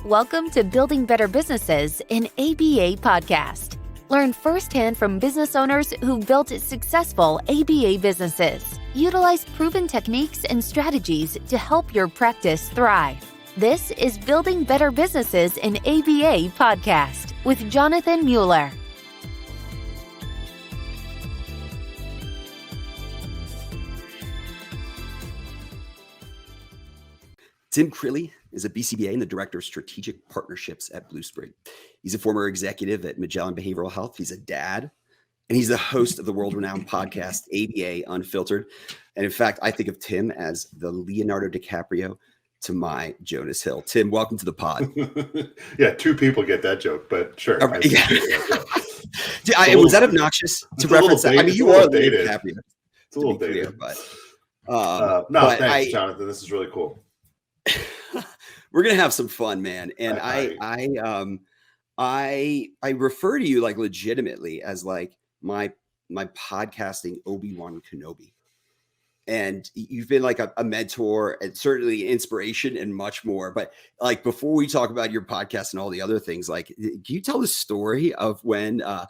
Welcome to Building Better Businesses, an ABA podcast. Learn firsthand from business owners who've built successful ABA businesses. Utilize proven techniques and strategies to help your practice thrive. This is Building Better Businesses, an ABA podcast with Jonathan Mueller. Tim Crilly is a BCBA and the Director of Strategic Partnerships at Sprig. He's a former executive at Magellan Behavioral Health. He's a dad, and he's the host of the world-renowned podcast, ABA Unfiltered. And in fact, I think of Tim as the Leonardo DiCaprio to my Jonas Hill. Tim, welcome to the pod. Yeah, two people get that joke, but sure. Was that obnoxious to reference that? I mean, you are Leonardo DiCaprio. It's a little dated. Thanks, Jonathan. This is really cool. We're gonna have some fun, man. And I refer to you like legitimately as like my podcasting Obi-Wan Kenobi. And you've been like a mentor and certainly inspiration and much more. But like before we talk about your podcast and all the other things, like can you tell the story of when back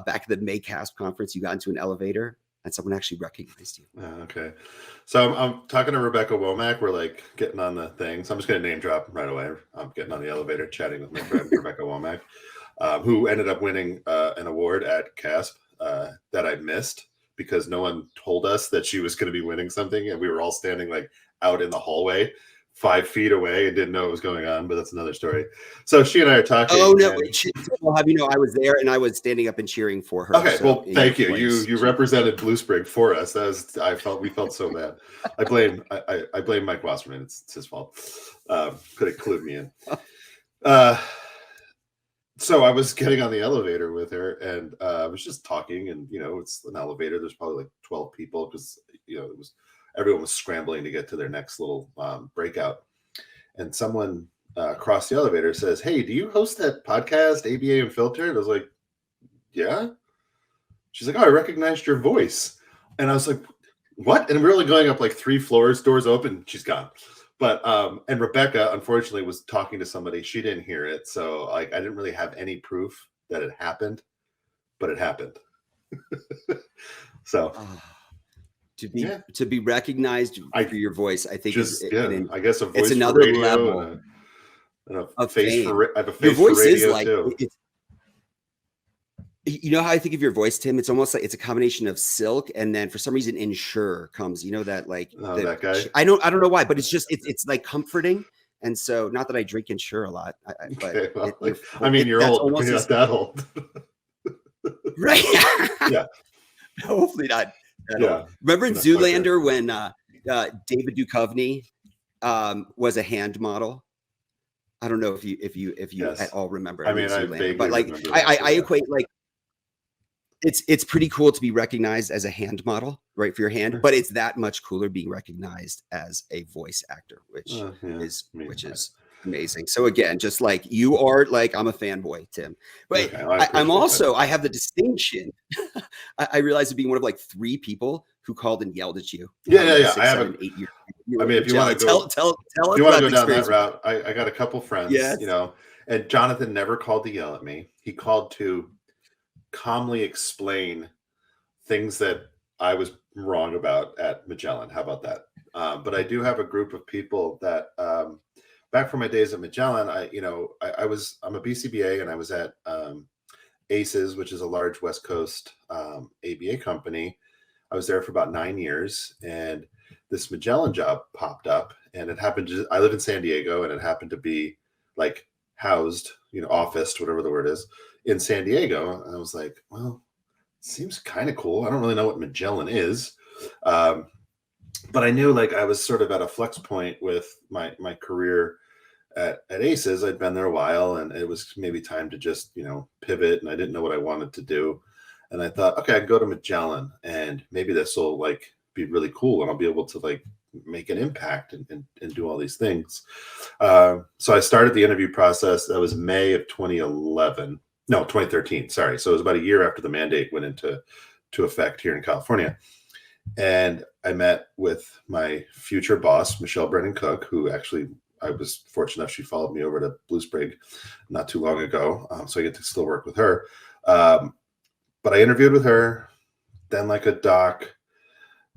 at the Maycast conference you got into an elevator and someone actually recognized you? Okay. So I'm talking to Rebecca Womack. We're like getting on the thing. So I'm just going to name drop right away. I'm getting on the elevator chatting with my friend Rebecca Womack, who ended up winning an award at CASP that I missed because no one told us that she was going to be winning something. And we were all standing like out in the hallway 5 feet away and didn't know what was going on, but that's another story. So she and I are talking. Oh, no. Well, have you know, I was there and I was standing up and cheering for her. Okay. So, well, thank you. You represented Sprig for us. We felt so bad. I blame Mike Wasserman. It's his fault. Could have clued me in. So I was getting on the elevator with her and I was just talking and, you know, it's an elevator. There's probably like 12 people because, you know, everyone was scrambling to get to their next little breakout. And someone across the elevator says, "Hey, do you host that podcast, ABA Unfiltered?" I was like, "Yeah." She's like, "Oh, I recognized your voice." And I was like, "What?" And we're only going up like 3 floors, doors open, she's gone. But, and Rebecca, unfortunately, was talking to somebody. She didn't hear it. So like, I didn't really have any proof that it happened, but it happened. So. To be recognized for your voice, I think I guess a voice it's another level and a face fame. For I have a face your voice for radio is like too. You know how I think of your voice, Tim? It's almost like it's a combination of silk and then for some reason Ensure comes. You know that like that guy. I don't know why, but it's like comforting. And so not that I drink Ensure a lot, but you're old. You're not that old, right? Yeah. Hopefully not. Yeah. Remember in Zoolander when David Duchovny was a hand model? I don't know if you yes. at all remember. I mean, but like I equate like it's pretty cool to be recognized as a hand model, right, for your hand, but it's that much cooler being recognized as a voice actor, which is amazing. So again, just like you are, like I'm a fanboy, Tim. But okay, I'm also I have the distinction. I realize of being one of like 3 people who called and yelled at you. Yeah. 6, 7, 8 years. I mean, if you want to go, tell if you want to go down that route, I got a couple friends, you know, and Jonathan never called to yell at me. He called to calmly explain things that I was wrong about at Magellan. How about that? But I do have a group of people that, back from my days at Magellan, I'm a BCBA and I was at ACES, which is a large West Coast ABA company. I was there for about 9 years and this Magellan job popped up and it happened to, I live in San Diego and it happened to be like housed, you know, officed, whatever the word is, in San Diego. And I was like, well, it seems kind of cool. I don't really know what Magellan is. But I knew like I was sort of at a flex point with my career at ACES. I'd been there a while and it was maybe time to just, you know, pivot and I didn't know what I wanted to do. And I thought, okay, I can go to Magellan and maybe this will like be really cool and I'll be able to like make an impact and do all these things. So I started the interview process. That was May of 2013. Sorry. So it was about a year after the mandate went into effect here in California. And I met with my future boss, Michelle Brennan Cook, who actually I was fortunate enough, she followed me over to Sprig not too long ago. So I get to still work with her. But I interviewed with her, then like a doc,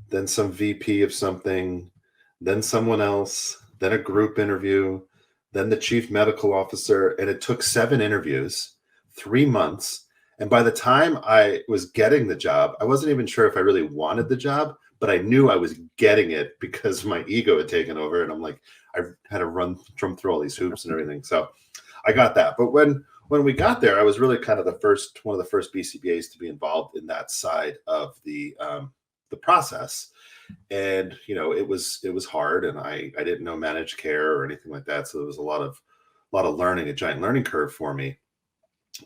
then some VP of something, then someone else, then a group interview, then the chief medical officer. And it took 7 interviews, 3 months. And by the time I was getting the job, I wasn't even sure if I really wanted the job, but I knew I was getting it because my ego had taken over. And I'm like, I had to jump through all these hoops and everything. So I got that. But when we got there, I was really kind of one of the first BCBAs to be involved in that side of the process. And, you know, it was hard, and I didn't know managed care or anything like that. So there was a lot of learning, a giant learning curve for me.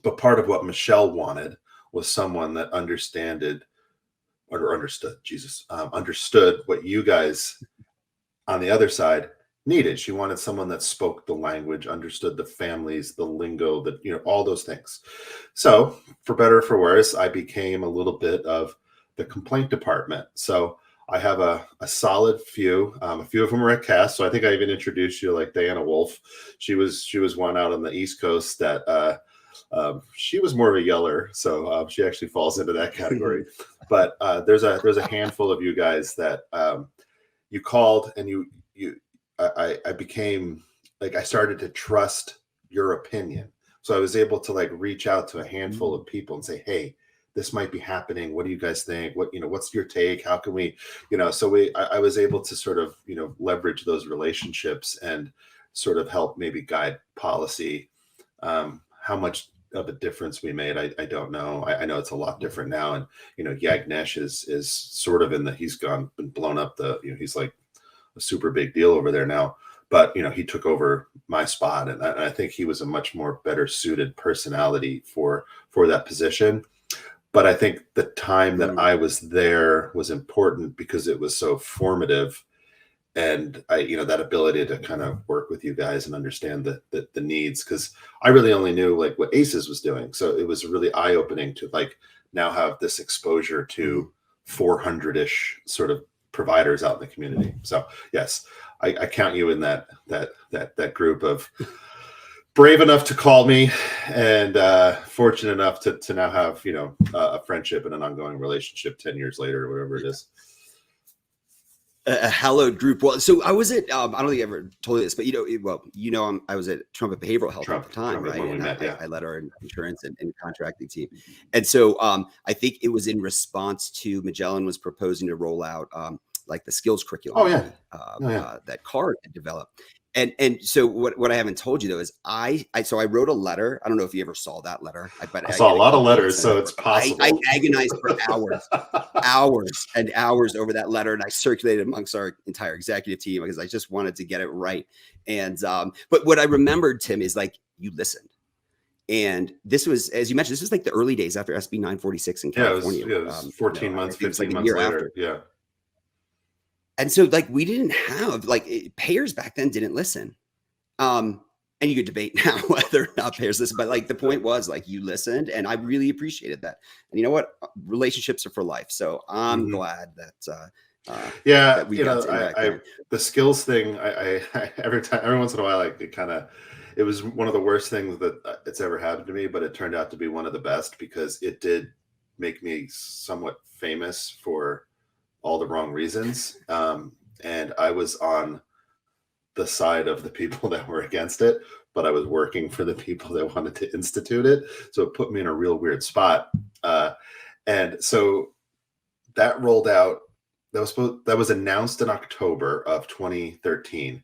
But part of what Michelle wanted was someone that understood what you guys on the other side needed. She wanted someone that spoke the language, understood the families, the lingo, that, you know, all those things. So for better or for worse, I became a little bit of the complaint department. So I have a solid few. A few of them are at Cass. So I think I even introduced you, like Diana Wolf. She was one out on the East Coast that she was more of a yeller. So she actually falls into that category. But there's a handful of you guys that you called, and I became like, I started to trust your opinion. So I was able to like reach out to a handful of people and say, hey, this might be happening. What do you guys think? What's your take? How can we, so I was able to sort of, leverage those relationships and sort of help maybe guide policy. How much of a difference we made, I don't know. I know it's a lot different now. And, Yagnesh is sort of he's been blown up he's like a super big deal over there now. But, he took over my spot, and I think he was a much more better suited personality for that position. But I think the time that I was there was important because it was so formative. And I, that ability to kind of work with you guys and understand the needs, because I really only knew like what ACEs was doing. So it was really eye-opening to like now have this exposure to 400-ish sort of providers out in the community. So yes, I count you in that group of brave enough to call me, and fortunate enough to now have, a friendship and an ongoing relationship 10 years later, or whatever it is. A hallowed group. Well, so I was at, I don't think I ever told you this, but I was at Trumpet Behavioral Health at the time, right? And I led our insurance and contracting team. And so I think it was in response to Magellan was proposing to roll out like the skills curriculum that CARD had developed. And so what I haven't told you though is I wrote a letter. I don't know if you ever saw that letter. I saw a lot of letters, so it's possible. I agonized for hours and hours over that letter, and I circulated amongst our entire executive team because I just wanted to get it right. And but what I remembered, Tim, is like you listened. And this was, as you mentioned, this was like the early days after SB 946 in California. It was 14 months, 15 months later. After. Yeah. And so like we didn't have payers back then didn't listen. And you could debate now whether or not payers listen, but like the point was like you listened, and I really appreciated that. And you know what? Relationships are for life. So I'm glad that that we got to the skills thing, I every once in a while, like it was one of the worst things that it's ever happened to me, but it turned out to be one of the best because it did make me somewhat famous for all the wrong reasons. And I was on the side of the people that were against it, but I was working for the people that wanted to institute it. So it put me in a real weird spot. And so that rolled out, that was announced in October of 2013.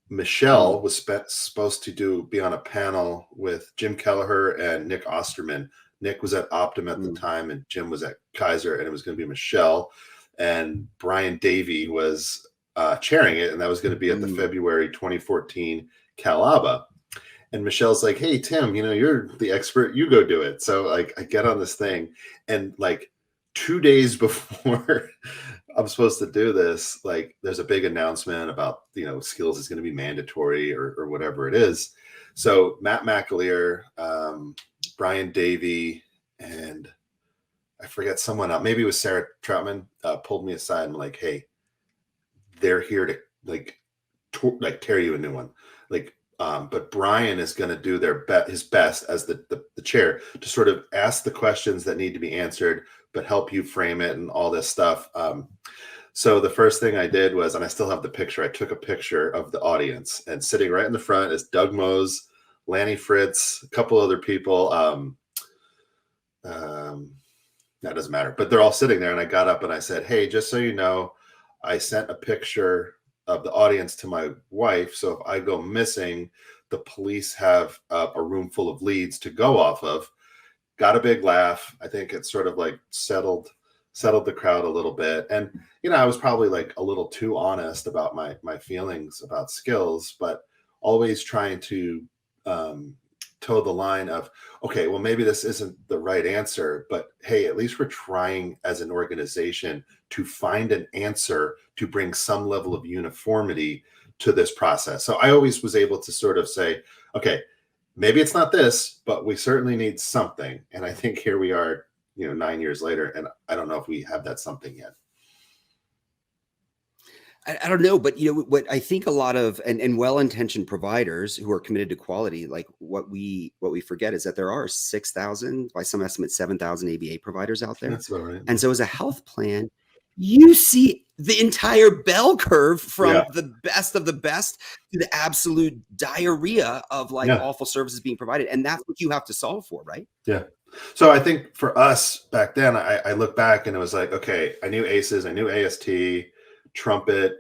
Michelle was supposed to be on a panel with Jim Kelleher and Nick Osterman. Nick was at Optum at the time, and Jim was at Kaiser, and it was going to be Michelle. And Brian Davey was chairing it, and that was going to be at the February 2014 CalABA. And Michelle's like, hey, Tim, you're the expert. You go do it. So like I get on this thing, and like 2 days before I'm supposed to do this, like there's a big announcement about, skills is going to be mandatory or whatever it is. So Matt McAleer, Brian Davey, and I forget someone else, maybe it was Sarah Troutman, pulled me aside and like, hey, they're here to like tear you a new one. But Brian is going to do his best as the chair to sort of ask the questions that need to be answered, but help you frame it and all this stuff. So the first thing I did was, and I still have the picture, I took a picture of the audience, and sitting right in the front is Doug Mose, Lanny Fritz, a couple other people. That doesn't matter, but they're all sitting there. And I got up and I said, hey, just so you know, I sent a picture of the audience to my wife. So if I go missing, the police have a room full of leads to go off of. Got a big laugh. I think it sort of like settled the crowd a little bit. And, I was probably like a little too honest about my feelings about skills, but always trying to toe the line of, okay, well, maybe this isn't the right answer, but hey, at least we're trying as an organization to find an answer to bring some level of uniformity to this process. So I always was able to sort of say, okay, maybe it's not this, but we certainly need something. And I think here we are, 9 years later, and I don't know if we have that something yet. I don't know, but what I think a lot of and well-intentioned providers who are committed to quality, like what we forget is that there are 6,000, by some estimates, 7,000 ABA providers out there. That's about right. And so as a health plan, you see the entire bell curve from the best of the best to the absolute diarrhea of awful services being provided. And that's what you have to solve for, right? Yeah. So I think for us back then, I look back and it was like, okay, I knew ACEs, I knew AST, trumpet,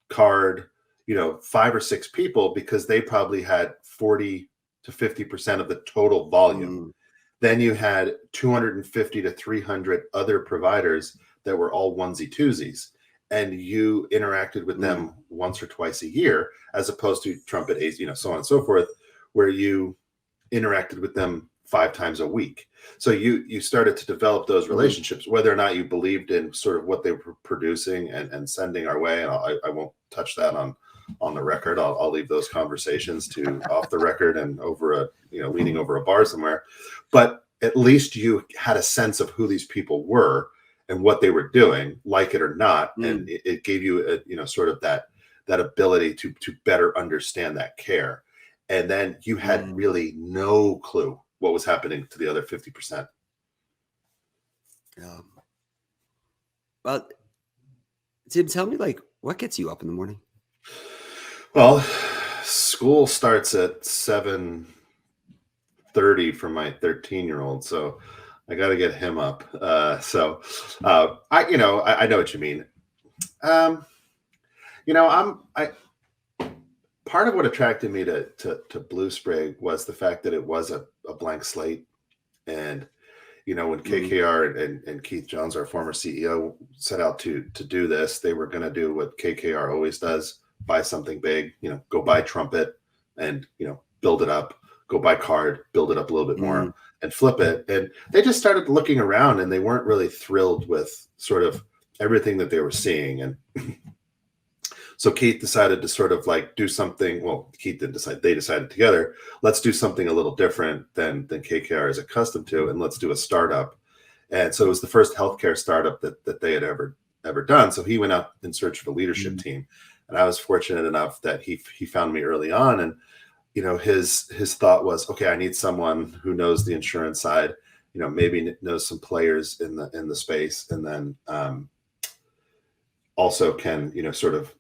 card, 5 or 6 people, because they probably had 40 to 50% of the total volume. Then you had 250 to 300 other providers that were all onesie twosies, and you interacted with them once or twice a year, as opposed to trumpet, so on and so forth, where you interacted with them 5 times a week. So you started to develop those relationships, whether or not you believed in sort of what they were producing and sending our way. And I won't touch that on the record. I'll leave those conversations to off the record and over leaning over a bar somewhere. But at least you had a sense of who these people were and what they were doing, like it or not. And it gave you sort of that ability to better understand that care. And then you had really no clue what was happening to the other 50%. Well, Tim, tell me, what gets you up in the morning? Well, school starts at 7:30 for my 13-year-old, so I got to get him up. I know what you mean. Part of what attracted me to Blue Sprig was the fact that it was a blank slate. And, when KKR and Keith Jones, our former CEO, set out to do this, they were going to do what KKR always does: buy something big, go buy trumpet and, build it up, go buy card, build it up a little bit more and flip it. And they just started looking around and they weren't really thrilled with sort of everything that they were seeing. And so Keith decided to sort of do something. Well, Keith didn't decide, they decided together, let's do something a little different than KKR is accustomed to, and let's do a startup. And so it was the first healthcare startup that they had ever done. So he went out in search of a leadership team. And I was fortunate enough that he found me early on. And, his thought was, okay, I need someone who knows the insurance side, maybe knows some players in the space, and then also can, sort of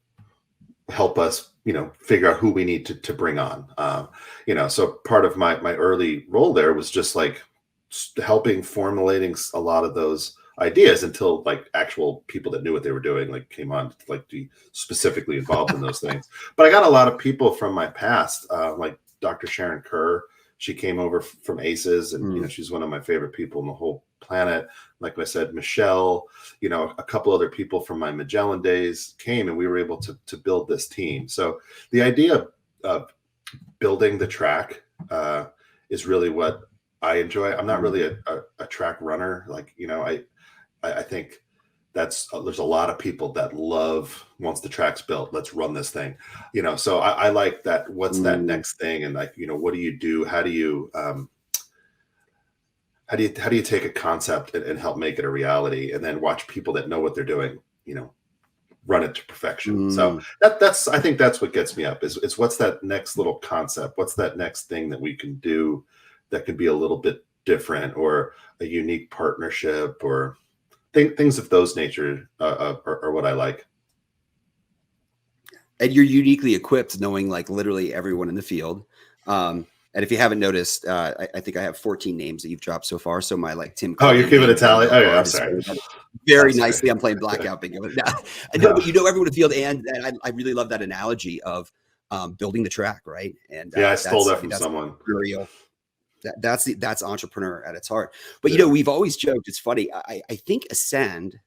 help us, figure out who we need to bring on. So part of my early role there was just helping formulating a lot of those ideas until actual people that knew what they were doing came on to be specifically involved in those things. But I got a lot of people from my past, like Dr. Sharon Kerr. She came over from ACEs, and she's one of my favorite people in the whole planet. Like I said, Michelle, a couple other people from my Magellan days came, and we were able to build this team. So the idea of building the track is really what I enjoy. I'm not really a track runner. I think there's a lot of people that love, once the track's built, let's run this thing, so I like that. What's that next thing? And what do you do? How do you take a concept and help make it a reality, and then watch people that know what they're doing, run it to perfection. So that's I think that's what gets me up is what's that next little concept? What's that next thing that we can do that could be a little bit different, or a unique partnership, or things of those nature are what I like. And you're uniquely equipped, knowing like literally everyone in the field. And if you haven't noticed, I think I have 14 names that you've dropped so far. So my like Tim. Oh, you're keeping a tally. Oh yeah, I'm sorry. Very nicely. I'm playing blackout bingo. I know, but you know everyone in the field, and I really love that analogy of building the track, right? And I stole that from someone. Real. That's entrepreneur at its heart. But you know, we've always joked. It's funny. I think Ascend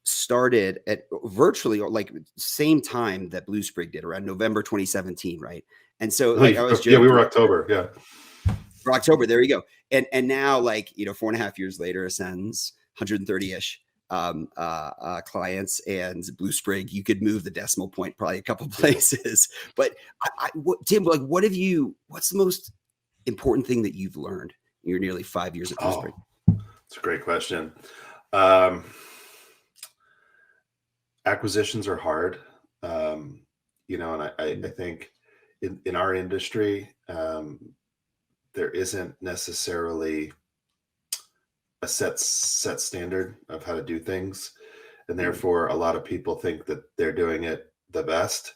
started at virtually like same time that Blue Sprig did, around November 2017, right? And so like I was joking, we were October, for October. There you go. And now, like, you know, 4.5 years later, Ascend's 130-ish clients, and Blue Sprig, you could move the decimal point probably a couple places. But Tim, like, what's the most important thing that you've learned in your nearly 5 years at Blue Sprig? It's a great question. Acquisitions are hard, you know, and I think in our industry, there isn't necessarily a set standard of how to do things, and therefore a lot of people think that they're doing it the best.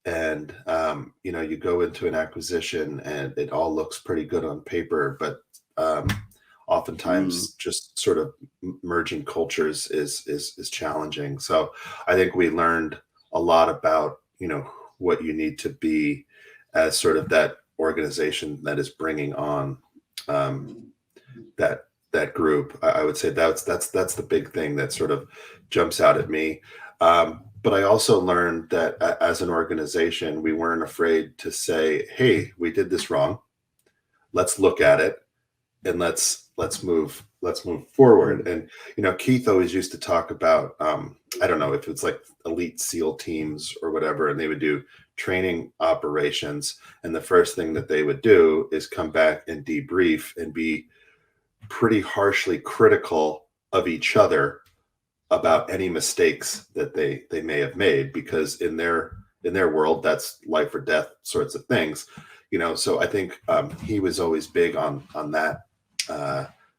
And you know, you go into an acquisition and it all looks pretty good on paper, but oftentimes just sort of merging cultures is challenging. So I think we learned a lot about, you know, what you need to be as sort of that organization that is bringing on that group. I would say that's the big thing that sort of jumps out at me. But I also learned that as an organization, we weren't afraid to say, hey, we did this wrong. Let's look at it and let's move forward. And, you know, Keith always used to talk about, I don't know if it's like elite SEAL teams or whatever, and they would do training operations. And the first thing that they would do is come back and debrief and be pretty harshly critical of each other about any mistakes that they may have made, because in their world, that's life or death sorts of things, you know. So I think he was always big on that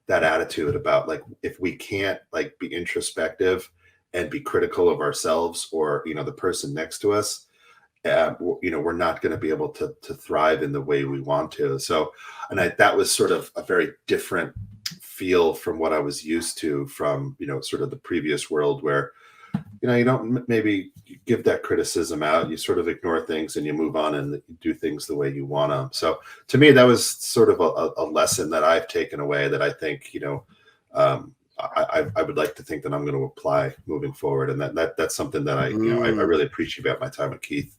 attitude about, like, if we can't like be introspective and be critical of ourselves or, you know, the person next to us, you know, we're not going to be able to thrive in the way we want to. So, and that was sort of a very different feel from what I was used to from, you know, sort of the previous world where, you know, you don't maybe give that criticism out, you sort of ignore things and you move on and do things the way you want them. So to me, that was sort of a lesson that I've taken away that I think, you know, I would like to think that I'm going to apply moving forward. And that's something that I really appreciate about my time with Keith.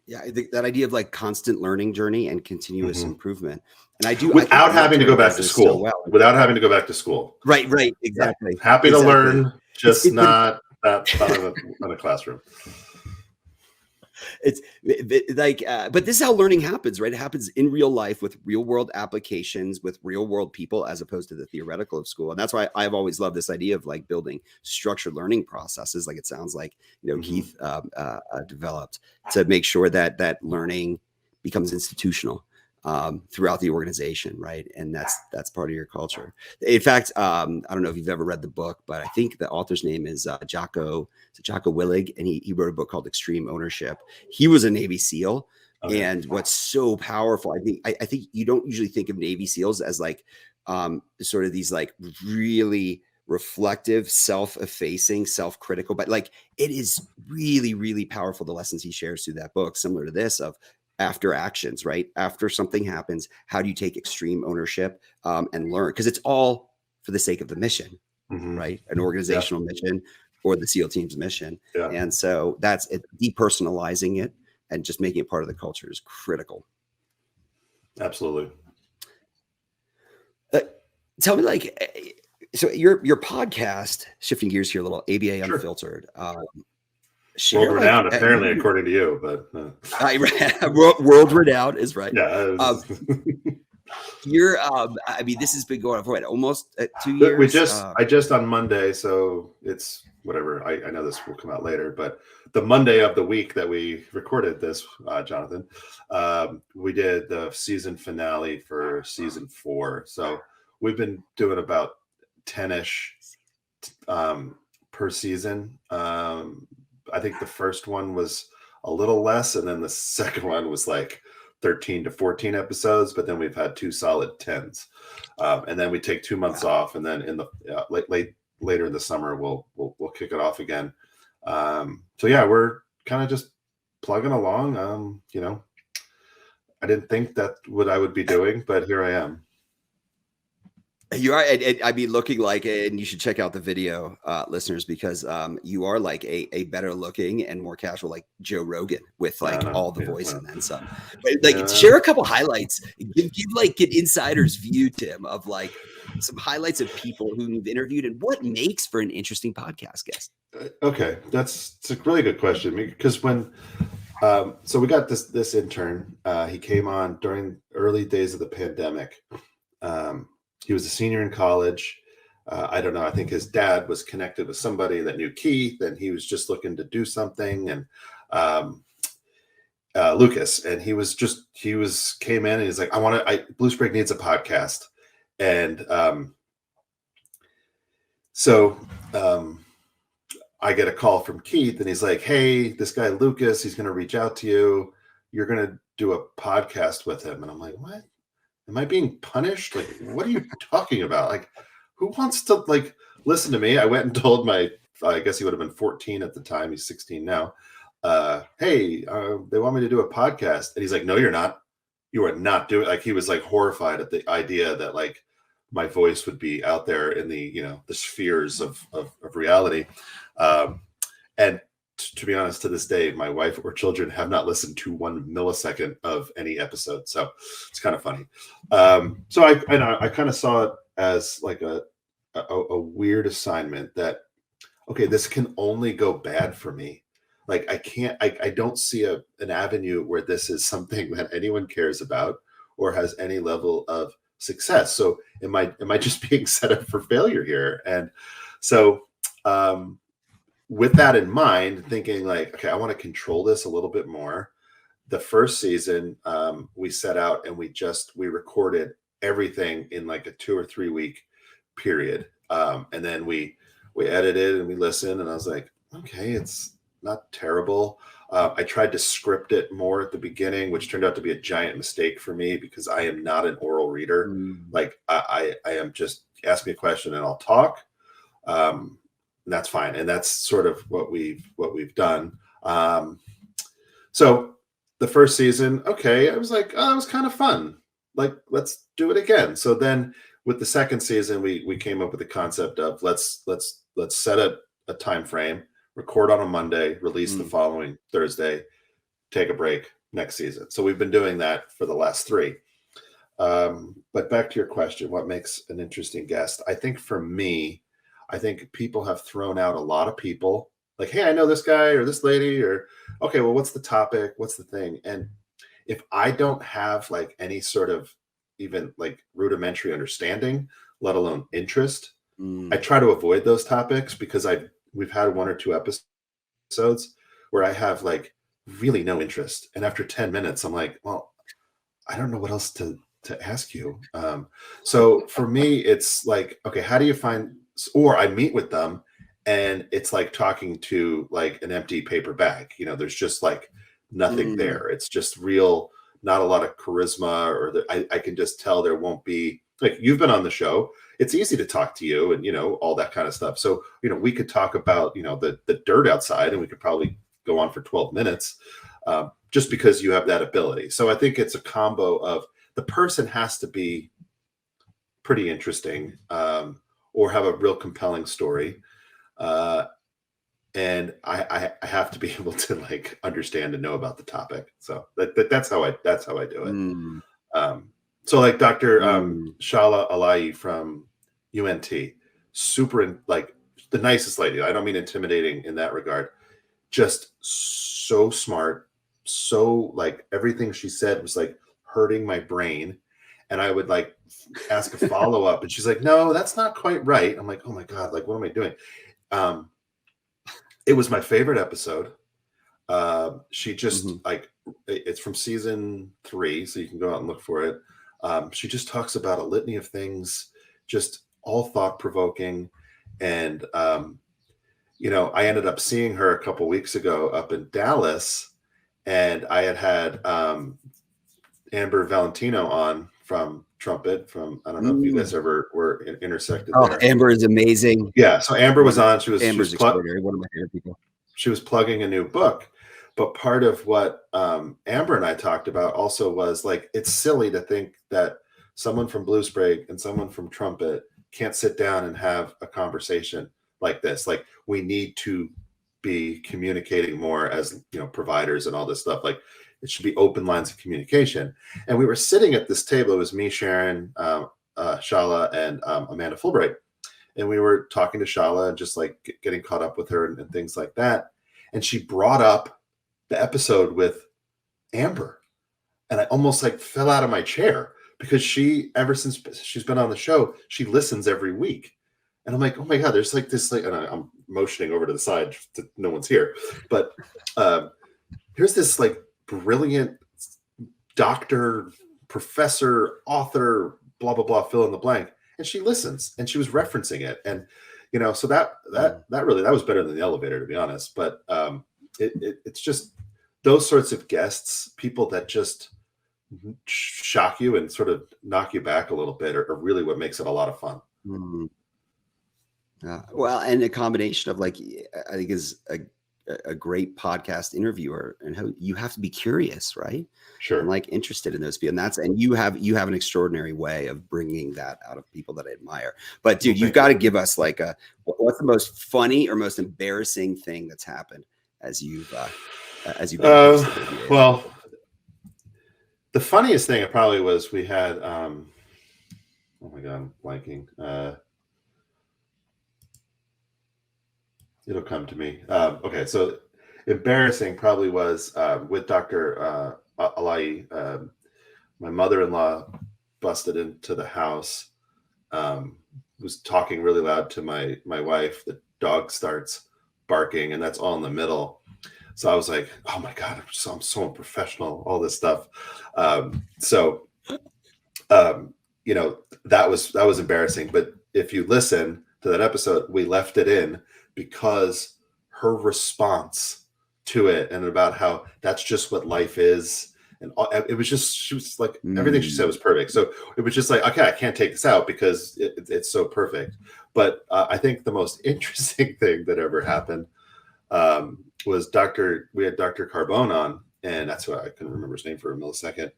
Yeah, I think that idea of like constant learning journey and continuous improvement. And I do without having to go back to school. Without having to go back to school. Right, exactly. Yeah. Happy to learn, just not in a classroom. It's like, but this is how learning happens, right? It happens in real life with real world applications, with real world people, as opposed to the theoretical of school. And that's why I've always loved this idea of like building structured learning processes. Like it sounds like, you know, Keith developed to make sure that learning becomes institutional throughout the organization, right? And that's part of your culture. In fact, I don't know if you've ever read the book, but I think the author's name is Jocko Willig, and he wrote a book called Extreme Ownership. He was a Navy SEAL, and what's so powerful, I think you don't usually think of Navy SEALs as like sort of these like really reflective, self-effacing, self-critical, but like it is really, really powerful, the lessons he shares through that book, similar to this of after actions, right? After something happens, how do you take extreme ownership and learn? Because it's all for the sake of the mission, right? An organizational mission or the SEAL team's mission. Yeah. And so that's it, depersonalizing it and just making it part of the culture is critical. Absolutely. Tell me, like, so your podcast, shifting gears here a little, ABA Unfiltered. World renowned, apparently, according to you, but world renowned is right. Yeah. You're, I mean, this has been going on for what, almost 2 years? I just on Monday, so it's whatever. I know this will come out later, but the Monday of the week that we recorded this, Jonathan, we did the season finale for season 4. So we've been doing about 10-ish per season. I think the first one was a little less, and then the second one was like 13 to 14 episodes, but then we've had 2 solid 10s, and then we take 2 months off, and then in the later in the summer we'll kick it off again. So yeah, we're kind of just plugging along. You know, I didn't think that what I would be doing, but here I am. You are, I mean, looking like, and you should check out the video, listeners, because you are like a better looking and more casual, like Joe Rogan, with like all the voice and then some. But like, share a couple highlights, give like an insider's view, Tim, of like some highlights of people who you've interviewed and what makes for an interesting podcast guest. Okay, it's a really good question, because when so we got this intern, he came on during early days of the pandemic. He was a senior in college. I don't know. I think his dad was connected with somebody that knew Keith, and he was just looking to do something. And Lucas, and he came in and he's like, Blue Sprig needs a podcast. And so I get a call from Keith, and he's like, hey, this guy Lucas, he's going to reach out to you. You're going to do a podcast with him. And I'm like, what? Am I being punished? Like, what are you talking about? Like, who wants to like listen to me? I went and told I guess he would have been 14 at the time. He's 16 now. Hey, they want me to do a podcast. And he's like, no, you're not. You are not doing. Like, he was like horrified at the idea that like my voice would be out there in the, you know, the spheres of reality. And to be honest, to this day, my wife or children have not listened to 1 millisecond of any episode. So it's kind of funny. So I kind of saw it as like a weird assignment that, okay, this can only go bad for me. Like, I don't see an avenue where this is something that anyone cares about or has any level of success. So am I just being set up for failure here? And so, with that in mind, thinking like, okay, I want to control this a little bit more. The first season, we set out and we recorded everything in like a 2 or 3 week period. And then we edited and we listened, and I was like, okay, it's not terrible. I tried to script it more at the beginning, which turned out to be a giant mistake for me because I am not an oral reader. Like I am just, ask me a question and I'll talk. And that's fine. And that's sort of what we've done. So the first season, okay, I was like, oh, it was kind of fun. Like, let's do it again. So then with the second season, we came up with the concept of let's set a time frame, record on a Monday, release the following Thursday, take a break next season. So we've been doing that for the last 3. But back to your question, what makes an interesting guest? I think for me, I think people have thrown out a lot of people like, hey, I know this guy or this lady, or, okay, well, what's the topic? What's the thing? And if I don't have like any sort of even like rudimentary understanding, let alone interest, I try to avoid those topics because we've had 1 or 2 episodes where I have like really no interest. And after 10 minutes, I'm like, well, I don't know what else to ask you. So for me, it's like, okay, how do you find, or I meet with them and it's like talking to like an empty paper bag. You know, there's just like nothing there. It's just real, not a lot of charisma, or I can just tell there won't be, like, you've been on the show. It's easy to talk to you and, you know, all that kind of stuff. So, you know, we could talk about, you know, the dirt outside, and we could probably go on for 12 minutes just because you have that ability. So I think it's a combo of the person has to be pretty interesting, or have a real compelling story. And I have to be able to like understand and know about the topic. So that's how I do it. So like Dr. Shala Alayi from UNT, like the nicest lady. I don't mean intimidating in that regard. Just so smart. So like everything she said was like hurting my brain. And I would like ask a follow-up, and she's like, no, that's not quite right. I'm like, oh my God, like, what am I doing? It was my favorite episode. She just like, it's from season 3, so you can go out and look for it. She just talks about a litany of things, just all thought-provoking. And, you know, I ended up seeing her a couple weeks ago up in Dallas, and I had Amber Valentino on from Trumpet. I don't know if you guys ever were intersected there. Amber is amazing. Yeah, so Amber was on. Amber's extraordinary. One of my favorite people. She was plugging a new book. But part of what Amber and I talked about also was like, it's silly to think that someone from Blue Sprig and someone from Trumpet can't sit down and have a conversation like this. Like, we need to be communicating more as, you know, providers and all this stuff. Like, it should be open lines of communication. And we were sitting at this table. It was me, Sharon, Shala, and Amanda Fulbright. And we were talking to Shala and just like getting caught up with her and things like that. And she brought up the episode with Amber. And I almost like fell out of my chair, because she, ever since she's been on the show, she listens every week. And I'm like, oh my God, there's like this, like, and I'm motioning over to the side to no one's here. But here's this like brilliant doctor, professor, author, blah, blah, blah, fill in the blank. And she listens, and she was referencing it. And, you know, so that was better than the elevator, to be honest. But it's just those sorts of guests, people that just shock you and sort of knock you back a little bit, are really what makes it a lot of fun. Well, and a combination of, like, I think is a great podcast interviewer, and how you have to be curious, right? Sure. And like interested in those people, and you have an extraordinary way of bringing that out of people that I admire. But dude, you've got to give us like what's the most funny or most embarrassing thing that's happened as you've well, the funniest thing probably was we had oh my God, I'm blanking. It'll come to me. Okay, so embarrassing probably was with Dr. Alai. My mother-in-law busted into the house, was talking really loud to my wife. The dog starts barking, and that's all in the middle. So I was like, oh my God, I'm so unprofessional, all this stuff. You know, that was embarrassing. But if you listen to that episode, we left it in because her response to it, and about how that's just what life is. And it was just, she was like, everything she said was perfect. So it was just like, okay, I can't take this out because it's so perfect. But I think the most interesting thing that ever happened was we had Dr. Carbone on, and that's why I couldn't remember his name for a millisecond.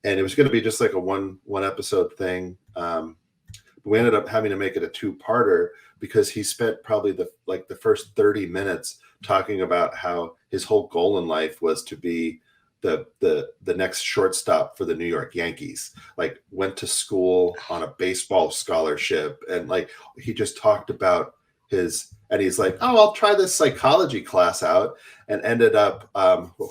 And it was going to be just like a one episode thing. But we ended up having to make it a 2-parter, because he spent probably the first 30 minutes talking about how his whole goal in life was to be the next shortstop for the New York Yankees. Like, went to school on a baseball scholarship, and like he just talked about and he's like, oh, I'll try this psychology class out, and ended up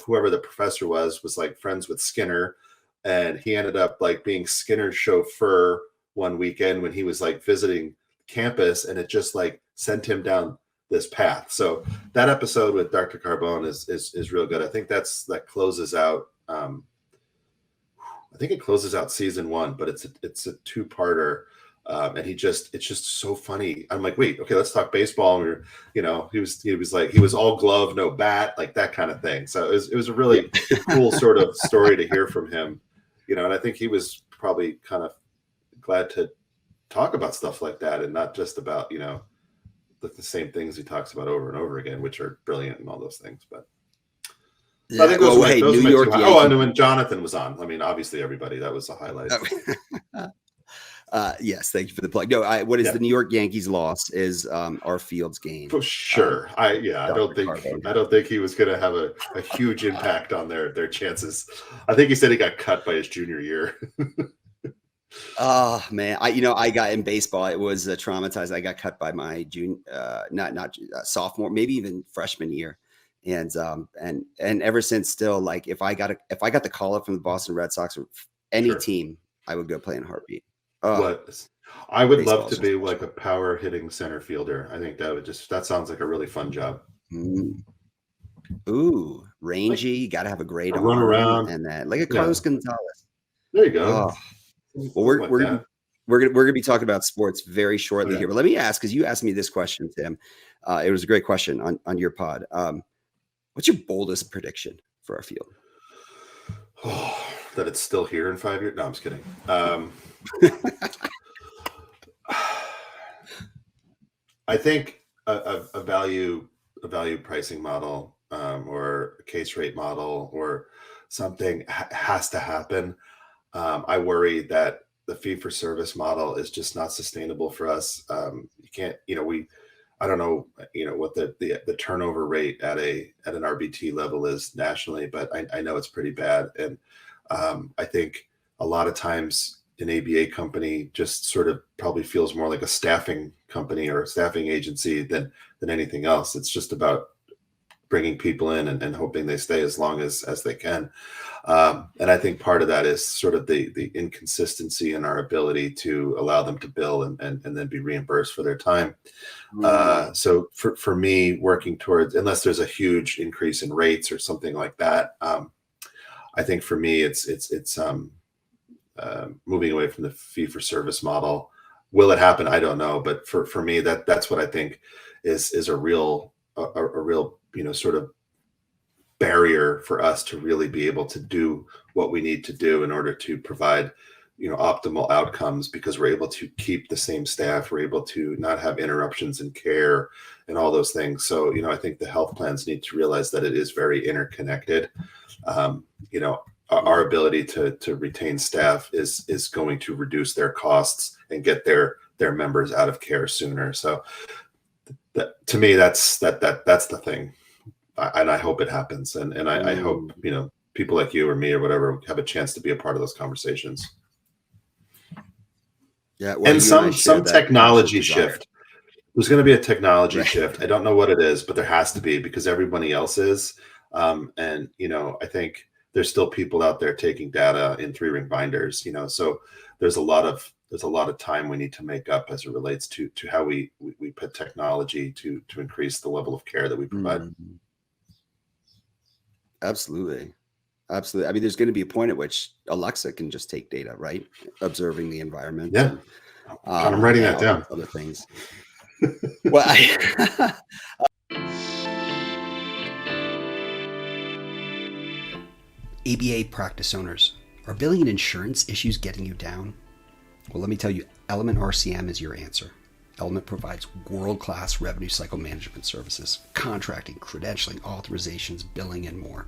whoever the professor was like friends with Skinner, and he ended up like being Skinner's chauffeur one weekend when he was like visiting campus, and it just like sent him down this path. So that episode with Dr. Carbone is real good. I think that closes out. I think it closes out season 1, but it's a 2-parter. And it's just so funny. I'm like, wait, okay, let's talk baseball. And he was like, he was all glove, no bat, like that kind of thing. So it was a really cool sort of story to hear from him, you know. And I think he was probably kind of glad to talk about stuff like that, and not just about, you know, the same things he talks about over and over again, which are brilliant and all those things. But yeah, I think those New York. And when Jonathan was on, I mean, obviously everybody, that was a highlight. Yes, thank you for the plug. No, what is the New York Yankees loss is our Fields gain. For sure. I don't think he was going to have a huge impact on their chances. I think he said he got cut by his junior year. Oh man, I got in baseball. It was traumatized. I got cut by my junior, not sophomore, maybe even freshman year, and ever since, still, like if I got the call up from the Boston Red Sox or any team I would go play in a heartbeat. Oh, what I would love to be like a power hitting center fielder. I think that sounds like a really fun job. Ooh, rangy. You got to have a great run around and that like a Carlos Gonzalez. There you go. Well, we're gonna be talking about sports very shortly here, but let me ask, because you asked me this question, Tim. It was a great question on your pod. What's your boldest prediction for our field? That it's still here in 5 years? No, I'm just kidding. I think a value pricing model or a case rate model or something has to happen. I worry that the fee for service model is just not sustainable for us. You can't, I don't know, what the turnover rate at an RBT level is nationally, but I know it's pretty bad. And I think a lot of times an ABA company just sort of probably feels more like a staffing company or a staffing agency than anything else. It's just about bringing people in and hoping they stay as long as they can. And I think part of that is sort of the inconsistency in our ability to allow them to bill and then be reimbursed for their time. So for me, working towards, unless there's a huge increase in rates or something like that, I think for me, it's moving away from the fee for service model. Will it happen? I don't know. But for me, that's what I think is a real sort of barrier for us to really be able to do what we need to do in order to provide, optimal outcomes, because we're able to keep the same staff, we're able to not have interruptions in care and all those things. So, I think the health plans need to realize that it is very interconnected. Our ability to retain staff is going to reduce their costs and get their members out of care sooner. So to me, that's the thing. And I hope it happens. And I hope, people like you or me or whatever have a chance to be a part of those conversations. Yeah. Well, and some technology shift. There's going to be a technology shift. I don't know what it is, but there has to be, because everybody else is. And, I think there's still people out there taking data in 3-ring binders, so there's a lot of time we need to make up as it relates to how we put technology to increase the level of care that we provide. Absolutely. I mean, there's going to be a point at which Alexa can just take data, right? Observing the environment. Yeah. I'm writing that down. Other things. Well, ABA practice owners, are billing and insurance issues getting you down? Well, let me tell you, Element RCM is your answer. Element provides world-class revenue cycle management services, contracting, credentialing, authorizations, billing, and more.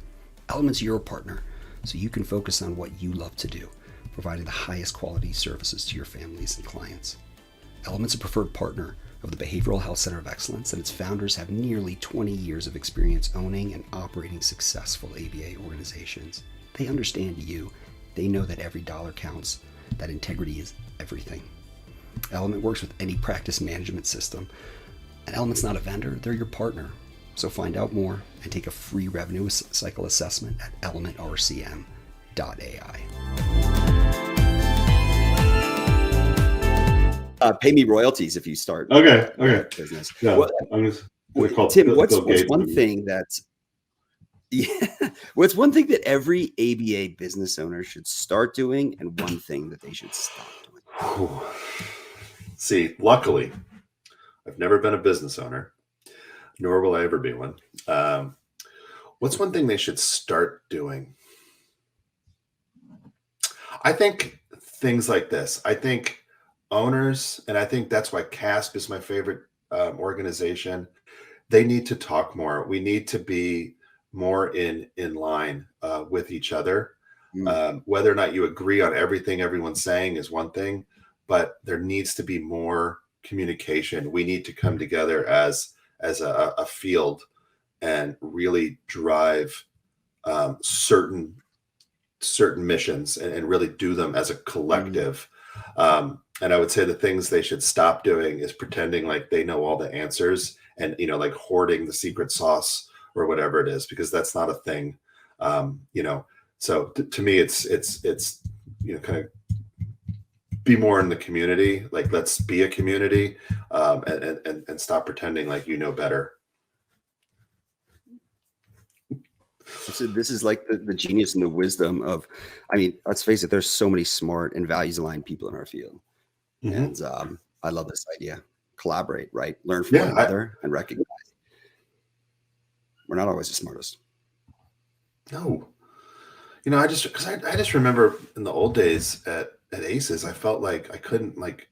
Element's your partner, so you can focus on what you love to do, providing the highest quality services to your families and clients. Element's a preferred partner of the Behavioral Health Center of Excellence, and its founders have nearly 20 years of experience owning and operating successful ABA organizations. They understand you. They know that every dollar counts, that integrity is everything. Element works with any practice management system, and Element's not a vendor, they're your partner. So find out more and take a free revenue cycle assessment at elementrcm.ai. Pay me royalties if you start. Okay. Business. Yeah, Tim, what's one thing that every ABA business owner should start doing, and one thing that they should stop doing? See, luckily, I've never been a business owner, nor will I ever be one. What's one thing they should start doing? I think things like this. I think owners, and I think that's why CASP is my favorite organization, they need to talk more. We need to be more in line with each other. Whether or not you agree on everything everyone's saying is one thing, but there needs to be more communication. We need to come together as a field and really drive certain missions and really do them as a collective. And I would say the things they should stop doing is pretending like they know all the answers and, like hoarding the secret sauce or whatever it is, because that's not a thing. So to me, it's kind of be more in the community. Like, let's be a community, and stop pretending like you know better. So this is like the genius and the wisdom of, I mean, let's face it, there's so many smart and values aligned people in our field. And I love this idea. Collaborate, right? Learn from one another and recognize we're not always the smartest. No. You know, I just remember in the old days at Aces, I felt like I couldn't like